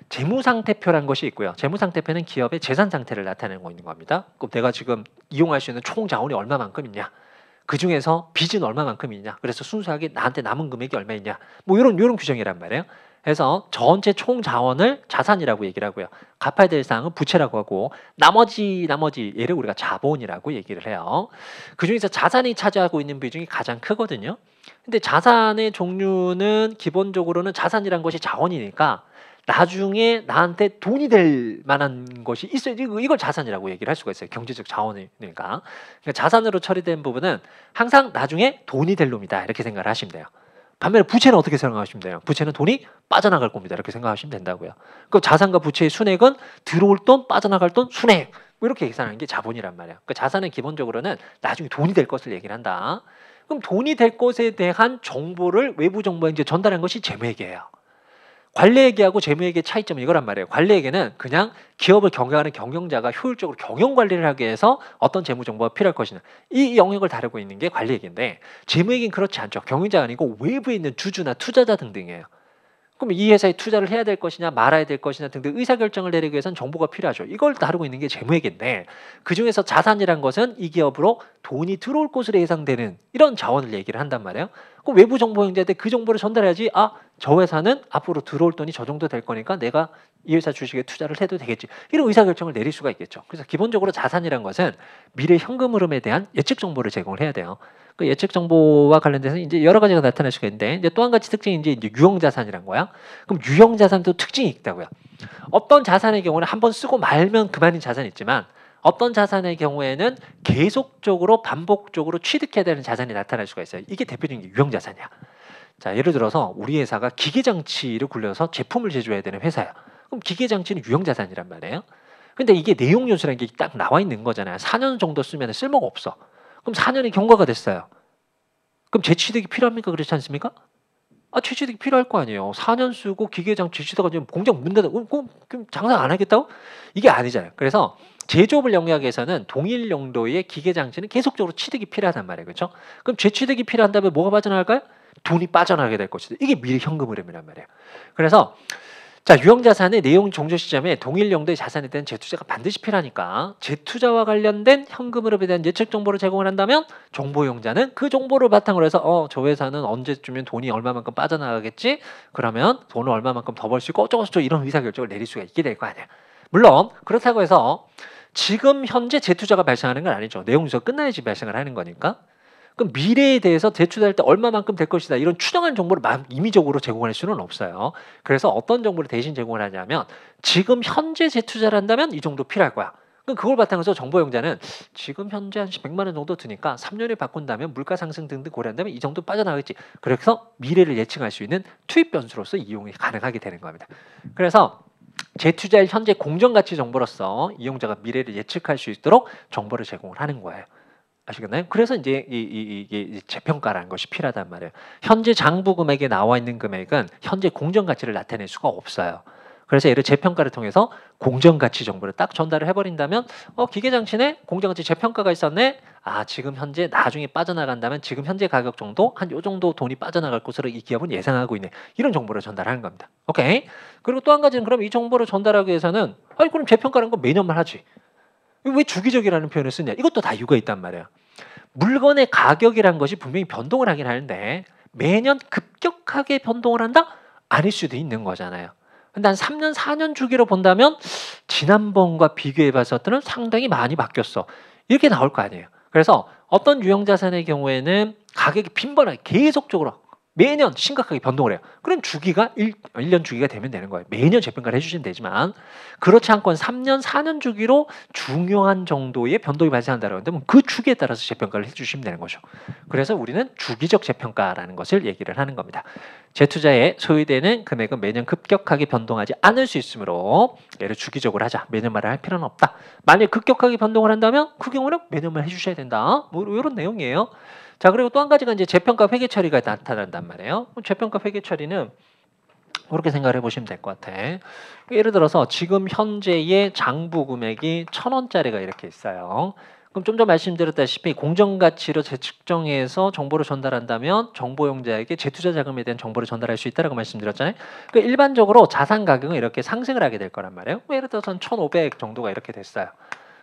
재무상태표라는 것이 있고요. 재무상태표는 기업의 재산 상태를 나타내고 있는 겁니다. 그럼 내가 지금 이용할 수 있는 총 자원이 얼마만큼 있냐? 그 중에서 빚은 얼마만큼 있냐? 그래서 순수하게 나한테 남은 금액이 얼마 있냐? 이런 규정이란 말이에요. 그래서 전체 총 자원을 자산이라고 얘기를 하고요. 갚아야 될 사항은 부채라고 하고 나머지 얘를 우리가 자본이라고 얘기를 해요. 그 중에서 자산이 차지하고 있는 비중이 가장 크거든요. 근데 자산의 종류는 기본적으로는 자산이란 것이 자원이니까 나중에 나한테 돈이 될 만한 것이 있어야 이걸 자산이라고 얘기를 할 수가 있어요. 경제적 자원이니까. 그러니까 자산으로 처리된 부분은 항상 나중에 돈이 될 놈이다 이렇게 생각을 하시면 돼요. 반면에 부채는 어떻게 생각하시면 돼요? 부채는 돈이 빠져나갈 겁니다. 이렇게 생각하시면 된다고요. 그럼 자산과 부채의 순액은 들어올 돈, 빠져나갈 돈, 순액 이렇게 계산하는 게 자본이란 말이에요. 그러니까 자산은 기본적으로는 나중에 돈이 될 것을 얘기를 한다. 그럼 돈이 될 것에 대한 정보를 외부 정보에 이제 전달한 것이 재무회계예요. 관리회계하고 재무회계 차이점은 이거란 말이에요. 관리회계는 그냥 기업을 경영하는 경영자가 효율적으로 경영 관리를 하기 위해서 어떤 재무 정보가 필요할 것이냐, 이 영역을 다루고 있는 게 관리회계인데, 재무회계는 그렇지 않죠. 경영자가 아니고 외부에 있는 주주나 투자자 등등이에요. 그럼 이 회사에 투자를 해야 될 것이냐 말아야 될 것이냐 등등 의사결정을 내리기 위해서는 정보가 필요하죠. 이걸 다루고 있는 게 재무회계인데, 그중에서 자산이란 것은 이 기업으로 돈이 들어올 것으로 예상되는 이런 자원을 얘기를 한단 말이에요. 그럼 외부 정보형제한테 그 정보를 전달해야지, 아, 저 회사는 앞으로 들어올 돈이 저 정도 될 거니까 내가 이 회사 주식에 투자를 해도 되겠지, 이런 의사결정을 내릴 수가 있겠죠. 그래서 기본적으로 자산이란 것은 미래 현금 흐름에 대한 예측 정보를 제공을 해야 돼요. 그 예측 정보와 관련돼서 이제 여러 가지가 나타날 수가 있는데, 이제 또 한 가지 특징이 이제 유형 자산이란 거야. 그럼 유형 자산도 특징이 있다고요. 어떤 자산의 경우는 한번 쓰고 말면 그만인 자산이 있지만, 어떤 자산의 경우에는 계속적으로 반복적으로 취득해야 되는 자산이 나타날 수가 있어요. 이게 대표적인 게 유형 자산이야. 자, 예를 들어서 우리 회사가 기계 장치를 굴려서 제품을 제조해야 되는 회사야. 그럼 기계 장치는 유형 자산이란 말이에요. 근데 이게 내용 요소라는 게 딱 나와 있는 거잖아요. 4년 정도 쓰면 쓸모가 없어. 그럼 4년이 경과가 됐어요. 그럼 재취득이 필요합니까? 그렇지 않습니까? 아, 재취득이 필요할 거 아니에요. 4년 쓰고 기계장 재취득하고 지금 공장 문 닫아. 그럼 장사 안 하겠다고? 이게 아니잖아요. 그래서 제조업을 영위하기 위해서는 동일 용도의 기계장치는 계속적으로 취득이 필요하단 말이에요. 그렇죠? 그럼 재취득이 필요한다면 뭐가 빠져나갈까요? 돈이 빠져나가게 될 것이다. 이게 미래 현금 흐름이란 말이에요. 그래서 자, 유형자산의 내용 종료 시점에 동일 용도의 자산에 대한 재투자가 반드시 필요하니까, 재투자와 관련된 현금 흐름에 대한 예측 정보를 제공을 한다면 정보용자는 그 정보를 바탕으로 해서 저 회사는 언제쯤이면 돈이 얼마만큼 빠져나가겠지? 그러면 돈을 얼마만큼 더 벌 수 있고 어쩌고저쩌고 이런 의사결정을 내릴 수가 있게 될 거 아니야. 물론 그렇다고 해서 지금 현재 재투자가 발생하는 건 아니죠. 내용 요소가 끝나야지 발생을 하는 거니까. 그럼 미래에 대해서 재투자할 때 얼마만큼 될 것이다, 이런 추정한 정보를 임의적으로 제공할 수는 없어요. 그래서 어떤 정보를 대신 제공을 하냐면, 지금 현재 재투자를 한다면 이 정도 필요할 거야. 그럼 그걸 바탕으로 해서 정보용자는 지금 현재 한 100만 원 정도 드니까 3년에 바꾼다면 물가 상승 등등 고려한다면 이 정도 빠져나가겠지. 그래서 미래를 예측할 수 있는 투입 변수로서 이용이 가능하게 되는 겁니다. 그래서 재투자일 현재 공정가치 정보로서 이용자가 미래를 예측할 수 있도록 정보를 제공을 하는 거예요. 아시겠나요? 그래서 이제 이게 재평가라는 것이 필요하단 말이에요. 현재 장부 금액에 나와 있는 금액은 현재 공정 가치를 나타낼 수가 없어요. 그래서 얘를 재평가를 통해서 공정 가치 정보를 딱 전달을 해버린다면, 기계 장치네, 공정 가치 재평가가 있었네. 아, 지금 현재 나중에 빠져나간다면 지금 현재 가격 정도 한 요 정도 돈이 빠져나갈 것으로 이 기업은 예상하고 있네. 이런 정보를 전달하는 겁니다. 오케이. 그리고 또 한 가지는, 그럼 이 정보를 전달하기 위해서는, 그럼 재평가라는 건 매년만 하지. 왜 주기적이라는 표현을 쓰냐? 이것도 다 이유가 있단 말이에요. 물건의 가격이란 것이 분명히 변동을 하긴 하는데 매년 급격하게 변동을 한다? 아닐 수도 있는 거잖아요. 근데 한 3년, 4년 주기로 본다면 지난번과 비교해 봤을 때는 상당히 많이 바뀌었어. 이렇게 나올 거 아니에요. 그래서 어떤 유형자산의 경우에는 가격이 빈번하게 계속적으로 매년 심각하게 변동을 해요. 그럼 주기가 1년 주기가 되면 되는 거예요. 매년 재평가를 해주시면 되지만, 그렇지 않고는 3년, 4년 주기로 중요한 정도의 변동이 발생한다고 하는데 그 주기에 따라서 재평가를 해주시면 되는 거죠. 그래서 우리는 주기적 재평가라는 것을 얘기를 하는 겁니다. 재투자에 소요되는 금액은 매년 급격하게 변동하지 않을 수 있으므로 얘를 주기적으로 하자. 매년마다 할 필요는 없다. 만약 급격하게 변동을 한다면 그 경우는 매년만 해주셔야 된다. 뭐 이런 내용이에요. 자, 그리고 또 한 가지가 이제 재평가 회계 처리가 나타난단 말이에요. 재평가 회계 처리는 그렇게 생각을 해보시면 될 것 같아. 예를 들어서 지금 현재의 장부 금액이 1,000원짜리가 이렇게 있어요. 그럼 좀 전 말씀드렸다시피 공정가치로 재측정해서 정보를 전달한다면 정보용자에게 재투자 자금에 대한 정보를 전달할 수 있다라고 말씀드렸잖아요. 그러니까 일반적으로 자산 가격은 이렇게 상승을 하게 될 거란 말이에요. 예를 들어서 1,500 정도가 이렇게 됐어요.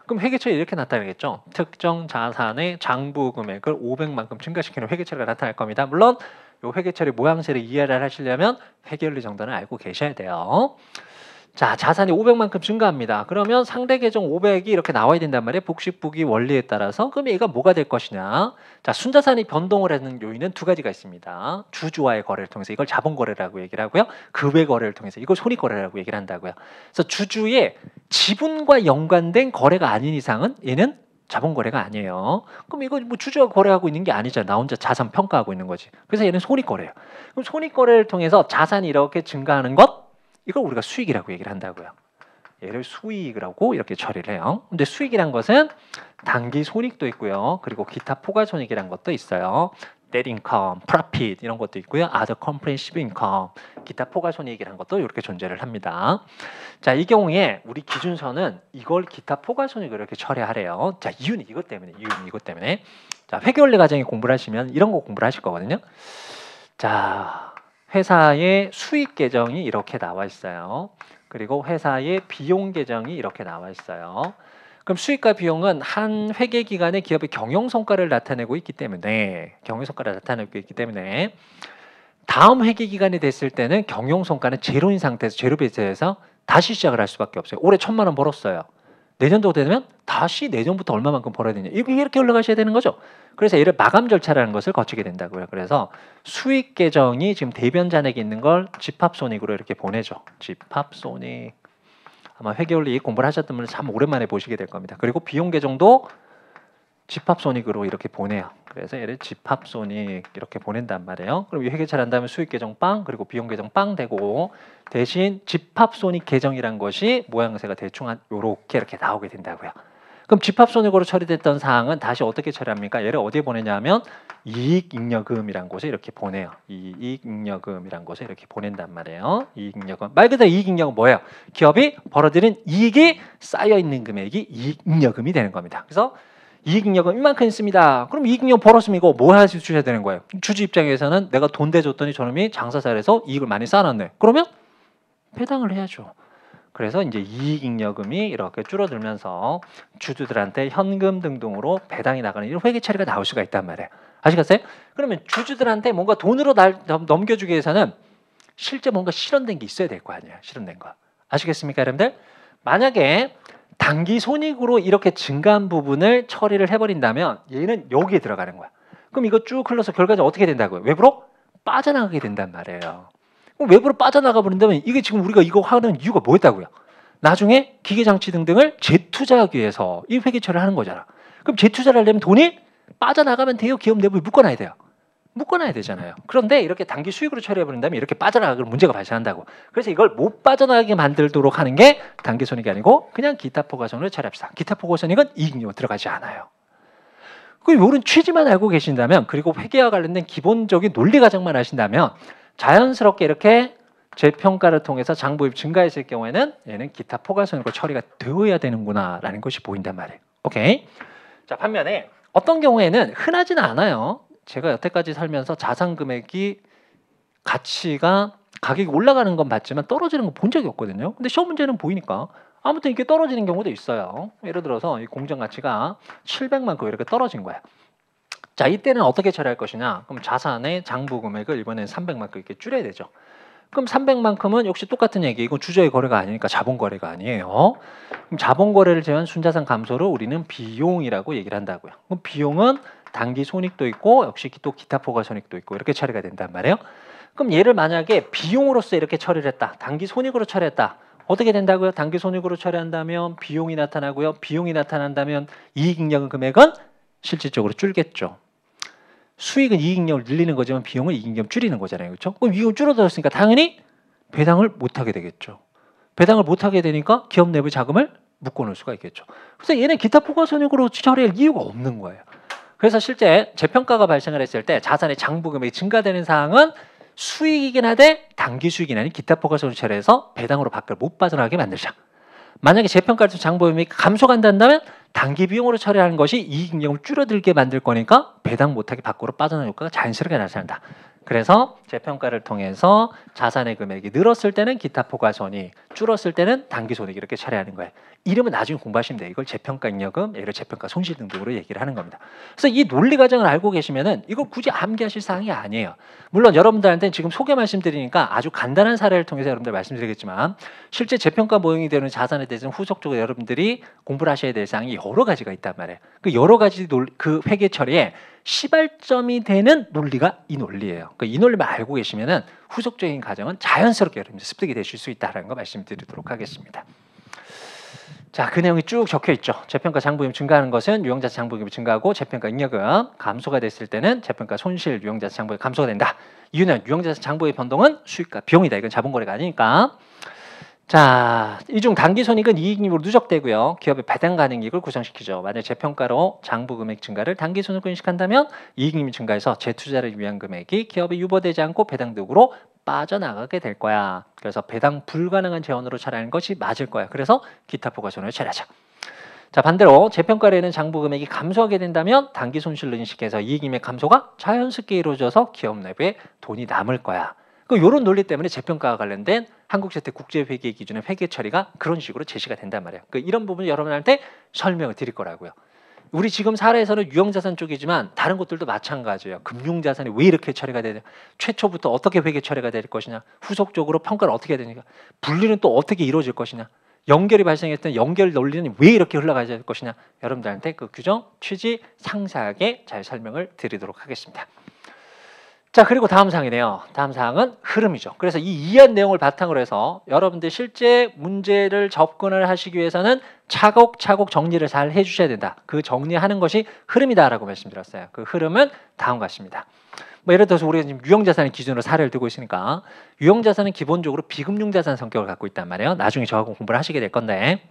그럼 회계처리 이렇게 나타나겠죠. 특정 자산의 장부 금액을 500만큼 증가시키는 회계처리가 나타날 겁니다. 물론 이 회계처리 모양새를 이해를 하시려면 회계원리 정도는 알고 계셔야 돼요. 자, 자산이 500만큼 증가합니다. 그러면 상대 계정 500이 이렇게 나와야 된단 말이에요. 복식부기 원리에 따라서. 그럼 얘가 뭐가 될 것이냐. 자, 순자산이 변동을 하는 요인은 두 가지가 있습니다. 주주와의 거래를 통해서 이걸 자본거래라고 얘기를 하고요. 급의 거래를 통해서 이걸 손익거래라고 얘기를 한다고요. 그래서 주주의 지분과 연관된 거래가 아닌 이상은 얘는 자본거래가 아니에요. 그럼 이거 뭐 주주가 거래하고 있는 게 아니잖아. 나 혼자 자산 평가하고 있는 거지. 그래서 얘는 손익거래예요. 그럼 손익거래를 통해서 자산이 이렇게 증가하는 것, 이걸 우리가 수익이라고 얘기를 한다고요. 얘를 수익이라고 이렇게 처리를 해요. 근데 수익이란 것은 단기 손익도 있고요. 그리고 기타 포괄손익이란 것도 있어요. net income, profit 이런 것도 있고요. other comprehensive income, 기타 포괄손익이라는 것도 이렇게 존재를 합니다. 자, 이 경우에 우리 기준서는 이걸 기타 포괄손익을 이렇게 처리하래요. 자, 이유는 이것 때문에. 자, 회계원리 과정에 공부를 하시면 이런 거 공부를 하실 거거든요. 자, 회사의 수익 계정이 이렇게 나와 있어요. 그리고 회사의 비용 계정이 이렇게 나와 있어요. 그럼 수익과 비용은 한 회계 기간의 기업의 경영 성과를 나타내고 있기 때문에 다음 회계 기간이 됐을 때는 경영 성과는 제로인 상태에서 제로 베이스에서 다시 시작을 할 수밖에 없어요. 올해 1,000만 원 벌었어요. 내년도 되면 다시 내년부터 얼마만큼 벌어야 되냐. 이렇게 올라가셔야 되는 거죠. 그래서 얘를 마감 절차라는 것을 거치게 된다고요. 그래서 수익 계정이 지금 대변 잔액이 있는 걸 집합손익으로 이렇게 보내죠. 집합손익. 아마 회계원리 공부를 하셨던 분은 참 오랜만에 보시게 될 겁니다. 그리고 비용 계정도 집합손익으로 이렇게 보내요. 그래서 얘를 집합손익 이렇게 보낸단 말이에요. 그럼 이 회계 처리한 다음에 수익 계정 빵 그리고 비용 계정 빵 되고 대신 집합손익 계정이란 것이 모양새가 대충 요렇게 이렇게 나오게 된다고요. 그럼 집합손익으로 처리됐던 사항은 다시 어떻게 처리합니까? 얘를 어디에 보내냐면 이익잉여금이란 곳에 이렇게 보내요. 이익잉여금이란 곳에 이렇게 보낸단 말이에요. 이익잉여금. 말 그대로 이익잉여금 뭐예요? 기업이 벌어들인 이익이 쌓여있는 금액이 이익잉여금이 되는 겁니다. 그래서 이익잉여금 이만큼 있습니다. 그럼 이익잉여금 벌었으면 이거 뭐 해서 주셔야 되는 거예요? 주주 입장에서는 내가 돈 대줬더니 저놈이 장사 잘해서 이익을 많이 쌓아놨네. 그러면 배당을 해야죠. 그래서 이제 이익잉여금이 이렇게 줄어들면서 주주들한테 현금 등등으로 배당이 나가는 이런 회계 처리가 나올 수가 있단 말이에요. 아시겠어요? 그러면 주주들한테 뭔가 돈으로 넘겨주기 위해서는 실제 뭔가 실현된 게 있어야 될 거 아니에요. 실현된 거. 아시겠습니까, 여러분들? 만약에 단기 손익으로 이렇게 증가한 부분을 처리를 해버린다면 얘는 여기에 들어가는 거야. 그럼 이거 쭉 흘러서 결과적으로 어떻게 된다고요? 외부로 빠져나가게 된단 말이에요. 그럼 외부로 빠져나가 버린다면 이게 지금 우리가 이거 하는 이유가 뭐였다고요? 나중에 기계장치 등등을 재투자하기 위해서 이 회계 처리를 하는 거잖아. 그럼 재투자를 하려면 돈이 빠져나가면 돼요? 기업 내부에 묶어놔야 돼요? 묶어놔야 되잖아요. 그런데 이렇게 단기 수익으로 처리해버린다면 이렇게 빠져나가면 문제가 발생한다고. 그래서 이걸 못 빠져나가게 만들도록 하는 게 단기 손익이 아니고 그냥 기타 포괄손익을 처리합시다. 기타 포괄손익은 이익잉여 들어가지 않아요. 이런 취지만 알고 계신다면 그리고 회계와 관련된 기본적인 논리 과정만 아신다면 자연스럽게 이렇게 재평가를 통해서 장부입 증가했을 경우에는 얘는 기타 포괄손익으로 처리가 되어야 되는구나라는 것이 보인단 말이에요. 오케이. 자, 반면에 어떤 경우에는 흔하지는 않아요. 제가 여태까지 살면서 자산 금액이 가격이 올라가는 건 봤지만 떨어지는 건 본 적이 없거든요. 근데 시험 문제는 보이니까 아무튼 이렇게 떨어지는 경우도 있어요. 예를 들어서 이 공정 가치가 700만큼 이렇게 떨어진 거야. 자, 이때는 어떻게 처리할 것이냐? 그럼 자산의 장부 금액을 이번에는 300만큼 이렇게 줄여야 되죠. 그럼 300만큼은 역시 똑같은 얘기. 이건 주저의 거래가 아니니까 자본 거래가 아니에요. 그럼 자본 거래를 제한 순자산 감소를 우리는 비용이라고 얘기를 한다고요. 그럼 비용은 단기 손익도 있고 역시 또 기타 포괄손익도 있고 이렇게 처리가 된단 말이에요. 그럼 얘를 만약에 비용으로서 이렇게 처리를 했다. 단기 손익으로 처리했다. 어떻게 된다고요? 단기 손익으로 처리한다면 비용이 나타나고요. 비용이 나타난다면 이익잉여 금액은 실질적으로 줄겠죠. 수익은 이익잉여를 늘리는 거지만 비용은 이익잉여를 줄이는 거잖아요. 그렇죠? 그럼 이익은 줄어들었으니까 당연히 배당을 못하게 되겠죠. 배당을 못하게 되니까 기업 내부 자금을 묶어놓을 수가 있겠죠. 그래서 얘는 기타 포괄손익으로 처리할 이유가 없는 거예요. 그래서 실제 재평가가 발생을 했을 때 자산의 장부 금액이 증가되는 사항은 수익이긴 하되 단기 수익이 아닌 기타 포괄손익 처리해서 배당으로 밖을 못 빠져나가게 만들자. 만약에 재평가를 통해서 장부 금액이 감소한다면 단기 비용으로 처리하는 것이 이익잉여금을 줄어들게 만들 거니까 배당 못하게 밖으로 빠져나가는 효과가 자연스럽게 나타난다. 그래서 재평가를 통해서 자산의 금액이 늘었을 때는 기타 포괄손익, 줄었을 때는 단기 손익 이렇게 처리하는 거예요. 이름은 나중에 공부하시면 돼요. 이걸 재평가 잉여금, 예를 재평가 손실 등등으로 얘기를 하는 겁니다. 그래서 이 논리 과정을 알고 계시면은 이거 굳이 암기하실 사항이 아니에요. 물론 여러분들한테는 지금 소개 말씀드리니까 아주 간단한 사례를 통해서 여러분들 말씀드리겠지만 실제 재평가 모형이 되는 자산에 대해서는 후속적으로 여러분들이 공부를 하셔야 될 사항이 여러 가지가 있단 말이에요. 그 여러 가지 그 회계 처리에 시발점이 되는 논리가 이 논리예요. 이 논리만 알고 계시면은 후속적인 과정은 자연스럽게 여러분들 습득이 되실 수 있다는 거 말씀드리도록 하겠습니다. 자, 그 내용이 쭉 적혀 있죠. 재평가 장부임 증가하는 것은 유형자산 장부임이 증가하고 재평가 잉여금 감소가 됐을 때는 재평가 손실 유형자산 장부임 감소가 된다. 이유는 유형자산 장부의 변동은 수익과 비용이다. 이건 자본거래가 아니니까. 자, 이 중 당기손익은 이익률로 누적되고요. 기업의 배당 가능이익을 구성시키죠. 만약 재평가로 장부 금액 증가를 당기손익으로 인식한다면 이익률이 증가해서 재투자를 위한 금액이 기업에 유보되지 않고 배당 등으로 빠져나가게 될 거야. 그래서 배당 불가능한 재원으로 처리하는 것이 맞을 거야. 그래서 기타 부가손해를 처리하자. 자, 반대로 재평가로에는 장부 금액이 감소하게 된다면 당기 손실로 인식해서 이익임의 감소가 자연스럽게 이루어져서 기업 내부에 돈이 남을 거야. 이런 논리 때문에 재평가와 관련된 한국재택 국제회계 기준의 회계 처리가 그런 식으로 제시가 된단 말이에요. 이런 부분을 여러분한테 설명을 드릴 거라고요. 우리 지금 사례에서는 유형자산 쪽이지만 다른 것들도 마찬가지예요. 금융자산이 왜 이렇게 처리가 되냐, 최초부터 어떻게 회계 처리가 될 것이냐, 후속적으로 평가를 어떻게 해야 되니까, 분리는 또 어떻게 이루어질 것이냐, 연결이 발생했던 연결 논리는 왜 이렇게 흘러가야 될 것이냐, 여러분들한테 그 규정, 취지 상세하게 잘 설명을 드리도록 하겠습니다. 자, 그리고 다음 사항이네요. 다음 사항은 흐름이죠. 그래서 이 이해한 내용을 바탕으로 해서 여러분들 실제 문제를 접근을 하시기 위해서는 차곡차곡 정리를 잘 해주셔야 된다. 그 정리하는 것이 흐름이다라고 말씀드렸어요. 그 흐름은 다음과 같습니다. 예를 들어서 우리가 지금 유형자산의 기준으로 사례를 들고 있으니까 유형자산은 기본적으로 비금융자산 성격을 갖고 있단 말이에요. 나중에 저하고 공부를 하시게 될 건데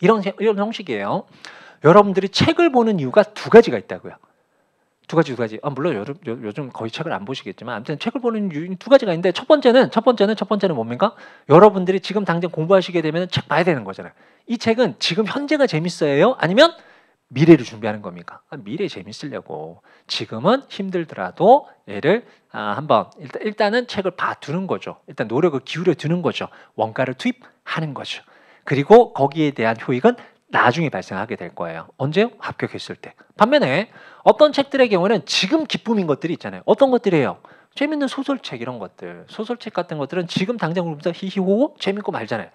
이런 형식이에요. 여러분들이 책을 보는 이유가 두 가지가 있다고요. 두 가지. 물론 요즘 거의 책을 안 보시겠지만 아무튼 책을 보는 이유 두 가지가 있는데 첫 번째는 뭡니까? 여러분들이 지금 당장 공부하시게 되면 책 봐야 되는 거잖아요. 이 책은 지금 현재가 재밌어요? 아니면 미래를 준비하는 겁니까? 미래 재밌으려고 지금은 힘들더라도 얘를 한번 일단은 책을 봐두는 거죠. 일단 노력을 기울여 두는 거죠. 원가를 투입하는 거죠. 그리고 거기에 대한 효익은 나중에 발생하게 될 거예요. 언제요? 합격했을 때. 반면에 어떤 책들의 경우는 지금 기쁨인 것들이 있잖아요. 어떤 것들이에요? 재밌는 소설책 이런 것들. 소설책 같은 것들은 지금 당장 보면서 히히호호 재밌고 말잖아요.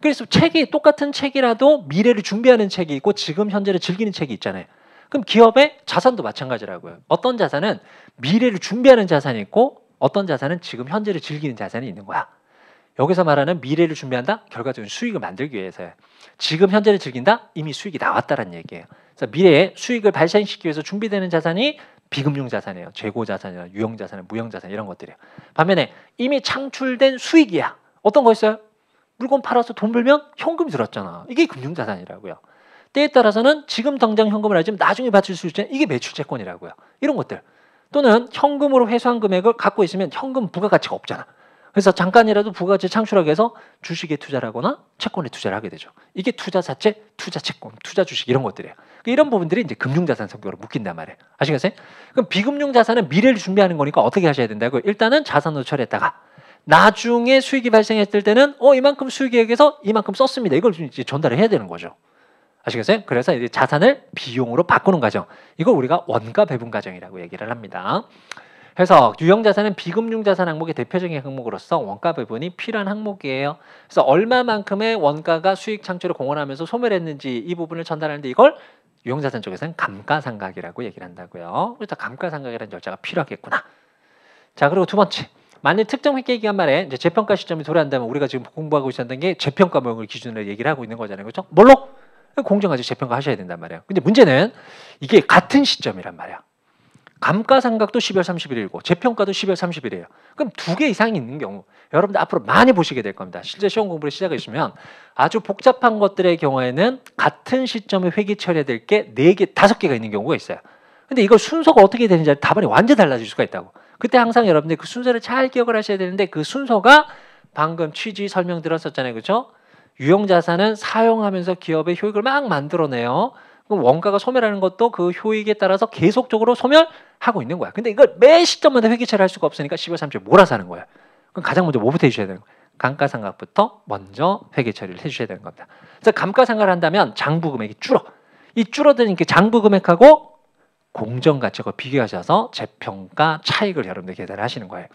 그래서 책이 똑같은 책이라도 미래를 준비하는 책이 있고 지금 현재를 즐기는 책이 있잖아요. 그럼 기업의 자산도 마찬가지라고요. 어떤 자산은 미래를 준비하는 자산이 있고 어떤 자산은 지금 현재를 즐기는 자산이 있는 거야. 여기서 말하는 미래를 준비한다? 결과적인 수익을 만들기 위해서요. 지금 현재를 즐긴다? 이미 수익이 나왔다는 얘기예요. 그래서 미래에 수익을 발생시키기 위해서 준비되는 자산이 비금융 자산이에요. 재고 자산이나 유형 자산, 무형 자산 이런 것들이에요. 반면에 이미 창출된 수익이야. 어떤 거 있어요? 물건 팔아서 돈 벌면 현금이 들었잖아. 이게 금융 자산이라고요. 때에 따라서는 지금 당장 현금을 하지만 나중에 받을 수 있는 이게 매출 채권이라고요. 이런 것들. 또는 현금으로 회수한 금액을 갖고 있으면 현금 부가가치가 없잖아. 그래서 잠깐이라도 부가가치 창출하기 위해서 주식에 투자를 하거나 채권에 투자를 하게 되죠. 이게 투자사채, 투자채권, 투자주식 이런 것들이에요. 이런 부분들이 이제 금융자산 성격으로 묶인단 말이에요. 아시겠어요? 그럼 비금융자산은 미래를 준비하는 거니까 어떻게 하셔야 된다고요? 일단은 자산으로 처리했다가 나중에 수익이 발생했을 때는 이만큼 수익액에서 이만큼 썼습니다. 이걸 이제 전달을 해야 되는 거죠. 아시겠어요? 그래서 이제 자산을 비용으로 바꾸는 과정. 이걸 우리가 원가 배분 과정이라고 얘기를 합니다. 그래서 유형자산은 비금융자산 항목의 대표적인 항목으로서 원가 배분이 필요한 항목이에요. 그래서 얼마만큼의 원가가 수익 창출을 공헌하면서 소멸했는지 이 부분을 전달하는데 이걸 유형자산 쪽에서는 감가상각이라고 얘기를 한다고요. 그래서 감가상각이라는 절차가 필요하겠구나. 자, 그리고 두 번째. 만일 특정 회계기간 말에 이제 재평가 시점이 도래한다면 우리가 지금 공부하고 있었던 게 재평가 모형을 기준으로 얘기를 하고 있는 거잖아요. 그렇죠? 뭘로? 공정가치 재평가 하셔야 된단 말이에요. 근데 문제는 이게 같은 시점이란 말이야. 감가상각도 12월 30일이고 재평가도 12월 30일이에요. 그럼 두 개 이상이 있는 경우 여러분들 앞으로 많이 보시게 될 겁니다. 실제 시험 공부를 시작하시면 아주 복잡한 것들의 경우에는 같은 시점에 회계 처리해야 될 게 4개, 5개가 있는 경우가 있어요. 근데 이걸 순서가 어떻게 되는지 답안이 완전히 달라질 수가 있다고. 그때 항상 여러분들 그 순서를 잘 기억을 하셔야 되는데 그 순서가 방금 취지 설명드렸었잖아요. 그렇죠? 유형자산은 사용하면서 기업의 효익을 막 만들어내요. 그럼 원가가 소멸하는 것도 그 효익에 따라서 계속적으로 소멸하고 있는 거야. 근데 이걸 매 시점마다 회계처리할 수가 없으니까 12월 30일 몰아서 하는 거야. 그럼 가장 먼저 뭐부터 해주셔야 되는 거야? 감가상각부터 먼저 회계처리를 해주셔야 되는 겁니다. 그래서 감가상각을 한다면 장부금액이 줄어. 이 줄어드는 게 장부금액하고 공정가치하고 비교하셔서 재평가 차익을 여러분들 계산하시는 거예요.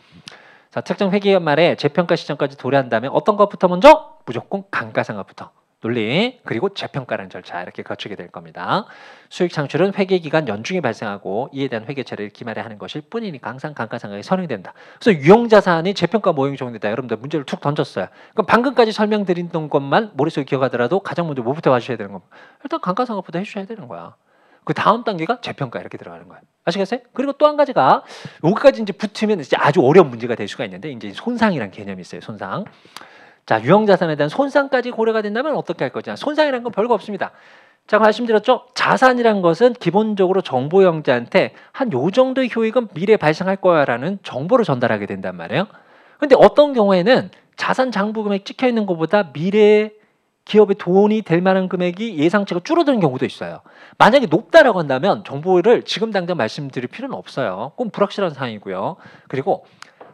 자, 특정 회계기간 말에 재평가 시점까지 도래한다면 어떤 것부터 먼저? 무조건 감가상각부터. 논리 그리고 재평가라는 절차 이렇게 거치게 될 겁니다. 수익 창출은 회계기간 연중에 발생하고 이에 대한 회계 처리를 기말에 하는 것일 뿐이니까 항상 감가상각이 선행된다. 그래서 유형자산이 재평가 모형이 적용된다. 여러분들 문제를 툭 던졌어요. 그럼 방금까지 설명드린 것만 머릿속에 기억하더라도 가장 먼저 뭐부터 하셔야 되는 겁니다. 일단 감가상각부터 해주셔야 되는 거야. 그 다음 단계가 재평가 이렇게 들어가는 거예요. 아시겠어요? 그리고 또 한 가지가 여기까지 이제 붙으면 이제 아주 어려운 문제가 될 수가 있는데 이제 손상이라는 개념이 있어요. 손상. 자, 유형자산에 대한 손상까지 고려가 된다면 어떻게 할 거냐. 손상이라는 건 별거 없습니다. 자, 말씀드렸죠. 자산이란 것은 기본적으로 정보용자한테 한 요 정도의 효익은 미래에 발생할 거야라는 정보를 전달하게 된단 말이에요. 근데 어떤 경우에는 자산 장부 금액 찍혀 있는 것보다 미래에 기업에 돈이 될 만한 금액이 예상치가 줄어드는 경우도 있어요. 만약에 높다라고 한다면 정보를 지금 당장 말씀드릴 필요는 없어요. 그건 불확실한 사항이고요. 그리고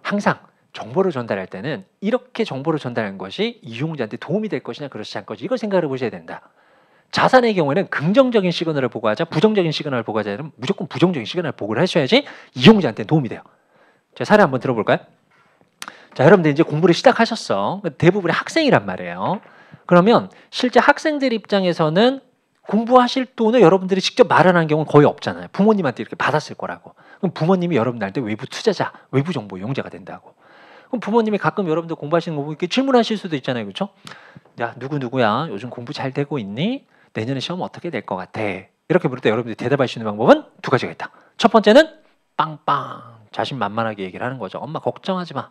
항상 정보를 전달할 때는 이렇게 정보를 전달하는 것이 이용자한테 도움이 될 것이냐 그렇지 않을 것이냐 이걸 생각해 보셔야 된다. 자산의 경우에는 긍정적인 시그널을 보고하자, 부정적인 시그널을 보고하자면 무조건 부정적인 시그널을 보고를 하셔야지 이용자한테 도움이 돼요. 자, 사례 한번 들어볼까요? 자, 여러분들 이제 공부를 시작하셨어. 대부분의 학생이란 말이에요. 그러면 실제 학생들 입장에서는 공부하실 돈을 여러분들이 직접 마련한 경우는 거의 없잖아요. 부모님한테 이렇게 받았을 거라고. 그럼 부모님이 여러분들한테 외부 투자자, 외부 정보 이용자가 된다고. 그럼 부모님이 가끔 여러분들 공부하시는 거 보고 이렇게 질문하실 수도 있잖아요. 그렇죠? 야, 누구누구야? 요즘 공부 잘 되고 있니? 내년에 시험 어떻게 될 것 같아? 이렇게 물을 때 여러분들이 대답할 수 있는 방법은 두 가지가 있다. 첫 번째는 빵빵 자신만만하게 얘기를 하는 거죠. 엄마 걱정하지 마.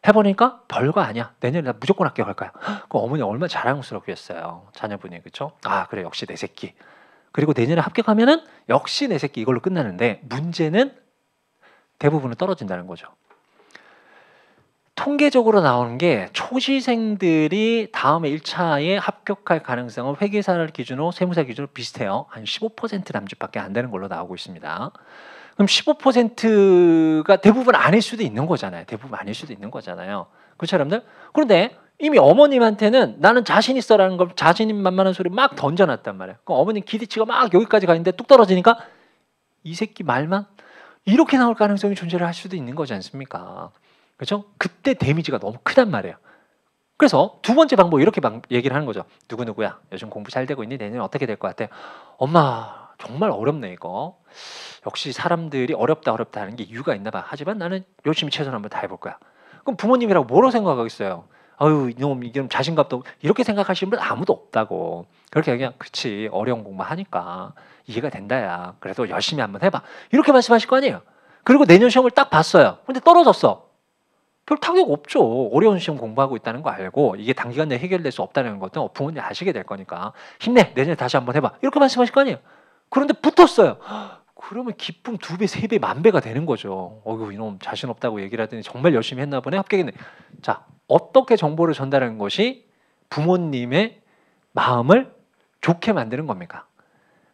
해보니까 별거 아니야. 내년에 나 무조건 합격할 거야. 그 어머니 얼마나 자랑스럽겠어요. 자녀분이. 그렇죠? 아, 그래 역시 내 새끼. 그리고 내년에 합격하면은 역시 내 새끼 이걸로 끝나는데 문제는 대부분은 떨어진다는 거죠. 통계적으로 나오는 게 초시생들이 다음에 1차에 합격할 가능성은 회계사를 기준으로 세무사 기준으로 비슷해요. 한 15% 남짓밖에 안 되는 걸로 나오고 있습니다. 그럼 15%가 대부분 아닐 수도 있는 거잖아요. 대부분 아닐 수도 있는 거잖아요. 그렇죠, 여러분들? 그런데 이미 어머님한테는 나는 자신 있어라는 걸 자신만만한 소리 막 던져놨단 말이에요. 그럼 어머님 기대치가 막 여기까지 가 있는데 뚝 떨어지니까 이 새끼 말만 이렇게 나올 가능성이 존재를 할 수도 있는 거지 않습니까? 그렇죠? 그때 데미지가 너무 크단 말이에요. 그래서 두 번째 방법 이렇게 얘기를 하는 거죠. 누구누구야 요즘 공부 잘 되고 있니? 내년에 어떻게 될 것 같아? 엄마 정말 어렵네 이거. 역시 사람들이 어렵다 하는 게 이유가 있나 봐. 하지만 나는 열심히 최선을 한번 다 해볼 거야. 그럼 부모님이라고 뭐라고 생각하겠어요? 아유 이놈 이게 자신감도 이렇게 생각하시는 분 아무도 없다고. 그렇게 그냥 그치 어려운 공부하니까 이해가 된다야. 그래도 열심히 한번 해봐. 이렇게 말씀하실 거 아니에요. 그리고 내년 시험을 딱 봤어요. 근데 떨어졌어. 별 타격 없죠. 어려운 시험 공부하고 있다는 거 알고 이게 단기간 내에 해결될 수 없다는 것도 부모님이 아시게 될 거니까 힘내. 내년에 다시 한번 해봐. 이렇게 말씀하실 거 아니에요. 그런데 붙었어요. 그러면 기쁨 2배, 3배, 10,000배가 되는 거죠. 어이구 이놈 자신 없다고 얘기를 하더니 정말 열심히 했나 보네. 합격했네. 자, 어떻게 정보를 전달하는 것이 부모님의 마음을 좋게 만드는 겁니까?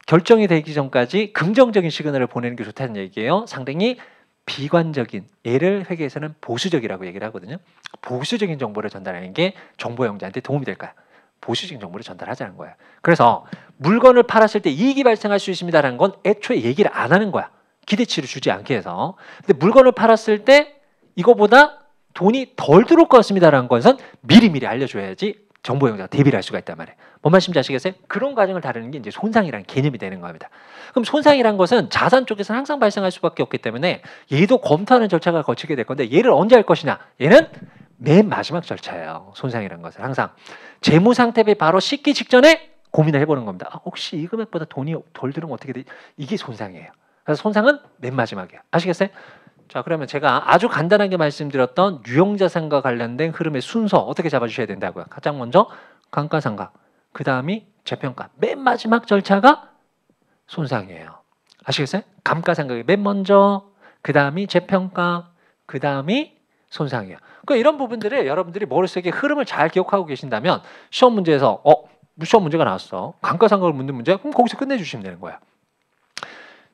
결정이 되기 전까지 긍정적인 시그널을 보내는 게 좋다는 얘기예요. 상당히 비관적인, 얘를 회계에서는 보수적이라고 얘기를 하거든요. 보수적인 정보를 전달하는 게 정보용자한테 도움이 될까요? 보수적인 정보를 전달하자는 거예요. 그래서 물건을 팔았을 때 이익이 발생할 수 있습니다라는 건 애초에 얘기를 안 하는 거야. 기대치를 주지 않게 해서. 근데 물건을 팔았을 때 이거보다 돈이 덜 들어올 것 같습니다라는 것은 미리미리 알려줘야지 정보용자가 대비를 할 수가 있단 말이에요. 뭔 말씀인지 아시겠어요? 그런 과정을 다루는 게 이제 손상이라는 개념이 되는 겁니다. 그럼 손상이라는 것은 자산 쪽에서는 항상 발생할 수밖에 없기 때문에 얘도 검토하는 절차가 거치게 될 건데 얘를 언제 할 것이냐? 얘는 맨 마지막 절차예요. 손상이라는 것은 항상 재무 상태비 바로 씻기 직전에 고민을 해보는 겁니다. 아, 혹시 이 금액보다 돈이 덜 들으면 어떻게 되지? 이게 손상이에요. 그래서 손상은 맨 마지막이에요. 아시겠어요? 자, 그러면 제가 아주 간단하게 말씀드렸던 유형자산과 관련된 흐름의 순서 어떻게 잡아주셔야 된다고요? 가장 먼저 감가상각, 그 다음이 재평가, 맨 마지막 절차가 손상이에요. 아시겠어요? 감가상각이 맨 먼저, 그 다음이 재평가, 그 다음이 손상이에요. 그러니까 이런 부분들을 여러분들이 머릿속에 흐름을 잘 기억하고 계신다면 시험 문제에서 시험 문제가 나왔어. 감가상각을 묻는 문제? 그럼 거기서 끝내주시면 되는 거야.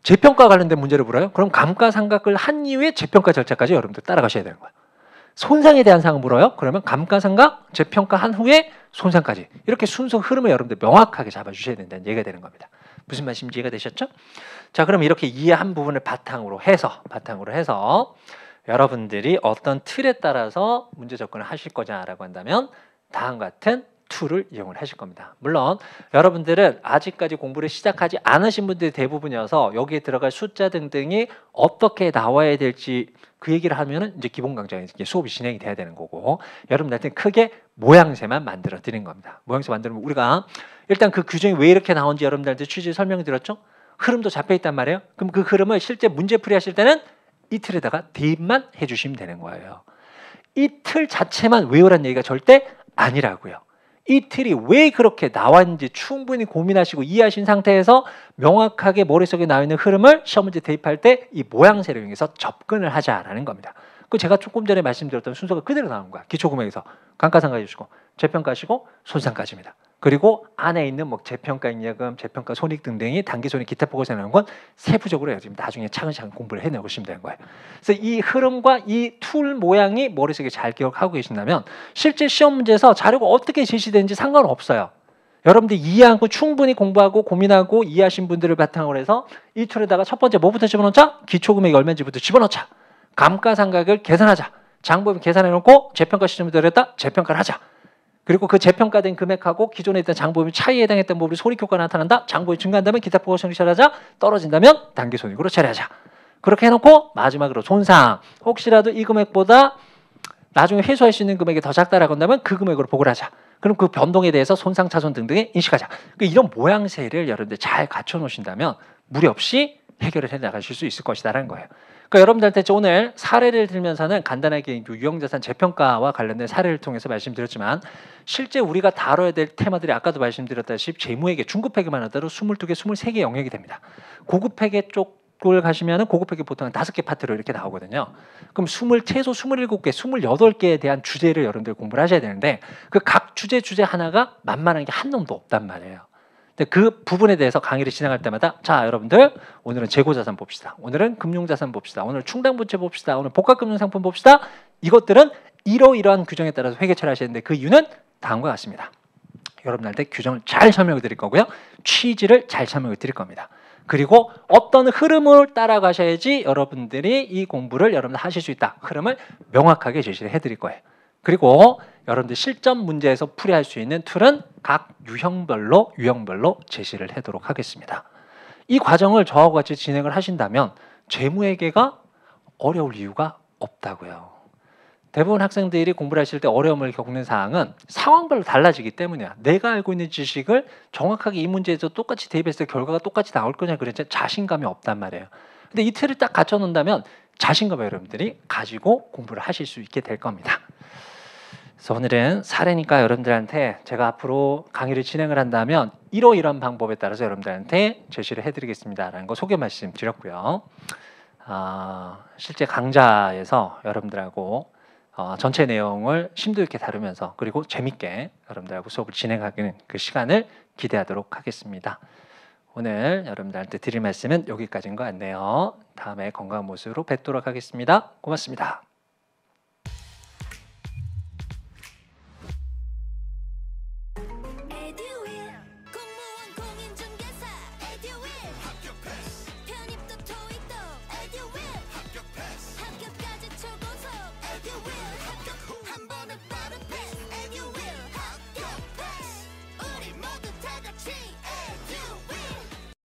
재평가 관련된 문제를 물어요? 그럼 감가상각을 한 이후에 재평가 절차까지 여러분들 따라가셔야 되는 거야. 손상에 대한 사항을 물어요? 그러면 감가상각, 재평가 한 후에 손상까지. 이렇게 순서 흐름을 여러분들 명확하게 잡아주셔야 된다는 얘기가 되는 겁니다. 무슨 말씀인지 이해가 되셨죠? 자, 그럼 이렇게 이해한 부분을 바탕으로 해서 여러분들이 어떤 틀에 따라서 문제 접근을 하실 거냐라고 한다면 다음과 같은 툴을 이용을 하실 겁니다. 물론 여러분들은 아직까지 공부를 시작하지 않으신 분들이 대부분이어서 여기에 들어갈 숫자 등등이 어떻게 나와야 될지 그 얘기를 하면은 이제 기본 강좌에서 수업이 진행이 돼야 되는 거고 여러분들한테 크게 모양새만 만들어 드린 겁니다. 모양새 만들면 우리가 일단 그 규정이 왜 이렇게 나온지 여러분들한테 취지 설명 드렸죠? 흐름도 잡혀 있단 말이에요. 그럼 그 흐름을 실제 문제풀이 하실 때는 이 틀에다가 대입만 해주시면 되는 거예요. 이 틀 자체만 외우라는 얘기가 절대 아니라고요. 이 틀이 왜 그렇게 나왔는지 충분히 고민하시고 이해하신 상태에서 명확하게 머릿속에 나와 있는 흐름을 시험 문제 대입할 때 이 모양새를 이용해서 접근을 하자라는 겁니다. 그 제가 조금 전에 말씀드렸던 순서가 그대로 나오는 거야. 기초금액에서 감가상각 해주시고 재평가하시고 손상까지입니다. 그리고 안에 있는 뭐 재평가 잉여금, 재평가 손익 등등이 단기손익 기타 보고서에 나오는 건 세부적으로 지금 나중에 차근차근 공부를 해내보시면 되는 거예요. 그래서 이 흐름과 이 툴 모양이 머릿속에 잘 기억하고 계신다면 실제 시험 문제에서 자료가 어떻게 제시되는지 상관없어요. 여러분들이 이해하고 충분히 공부하고 고민하고 이해하신 분들을 바탕으로 해서 이 툴에다가 첫 번째 뭐부터 집어넣자? 기초금액이 얼마인지부터 집어넣자. 감가상각을 계산하자. 장부를 계산해놓고 재평가 시점에 들었다. 재평가를 하자. 그리고 그 재평가된 금액하고 기존에 있던 장부비 차이에 해당했던 부분이 손익효과가 나타난다. 장부비 증가한다면 기타 보고손익 처리하자. 떨어진다면 단기손익으로 처리하자. 그렇게 해놓고 마지막으로 손상. 혹시라도 이 금액보다 나중에 회수할 수 있는 금액이 더 작다라고 한다면 그 금액으로 보고를 하자. 그럼 그 변동에 대해서 손상, 차손 등등에 인식하자. 이런 모양새를 여러분들 잘 갖춰놓으신다면 무리 없이 해결을 해나가실 수 있을 것이다라는 거예요. 그러니까 여러분들한테 오늘 사례를 들면서는 간단하게 유형자산 재평가와 관련된 사례를 통해서 말씀드렸지만 실제 우리가 다뤄야 될 테마들이 아까도 말씀드렸다시피 재무회계, 중급회계만 하더라도 22개, 23개 영역이 됩니다. 고급회계 쪽을 가시면 고급회계 보통 한 5개 파트로 이렇게 나오거든요. 그럼 최소 27개, 28개에 대한 주제를 여러분들 공부를 하셔야 되는데 그 각 주제 하나가 만만한 게 한 놈도 없단 말이에요. 그 부분에 대해서 강의를 진행할 때마다 자 여러분들 오늘은 재고자산 봅시다. 오늘은 금융자산 봅시다. 오늘 충당부채 봅시다. 오늘 복합금융상품 봅시다. 이것들은 이러이러한 규정에 따라서 회계 처리하셔야 되는데 그 이유는 다음과 같습니다. 여러분들한테 규정을 잘 설명을 드릴 거고요. 취지를 잘 설명을 드릴 겁니다. 그리고 어떤 흐름을 따라가셔야지 여러분들이 이 공부를 여러분들 하실 수 있다. 흐름을 명확하게 제시를 해드릴 거예요. 그리고 여러분들 실전 문제에서 풀이할 수 있는 툴은 각 유형별로 제시를 하도록 하겠습니다. 이 과정을 저하고 같이 진행을 하신다면 재무회계가 어려울 이유가 없다고요. 대부분 학생들이 공부를 하실 때 어려움을 겪는 사항은 상황별로 달라지기 때문이야. 내가 알고 있는 지식을 정확하게 이 문제에서 똑같이 대입했을 때 결과가 똑같이 나올 거냐 그랬지 자신감이 없단 말이에요. 근데 이 틀을 딱 갖춰놓는다면 자신감을 여러분들이 가지고 공부를 하실 수 있게 될 겁니다. 그래서 오늘은 사례니까 여러분들한테 제가 앞으로 강의를 진행을 한다면 이러이러한 방법에 따라서 여러분들한테 제시를 해드리겠습니다라는 거 소개 말씀 드렸고요. 실제 강좌에서 여러분들하고 전체 내용을 심도 있게 다루면서 그리고 재밌게 여러분들하고 수업을 진행하는 그 시간을 기대하도록 하겠습니다. 오늘 여러분들한테 드릴 말씀은 여기까지인 것 같네요. 다음에 건강한 모습으로 뵙도록 하겠습니다. 고맙습니다. Edu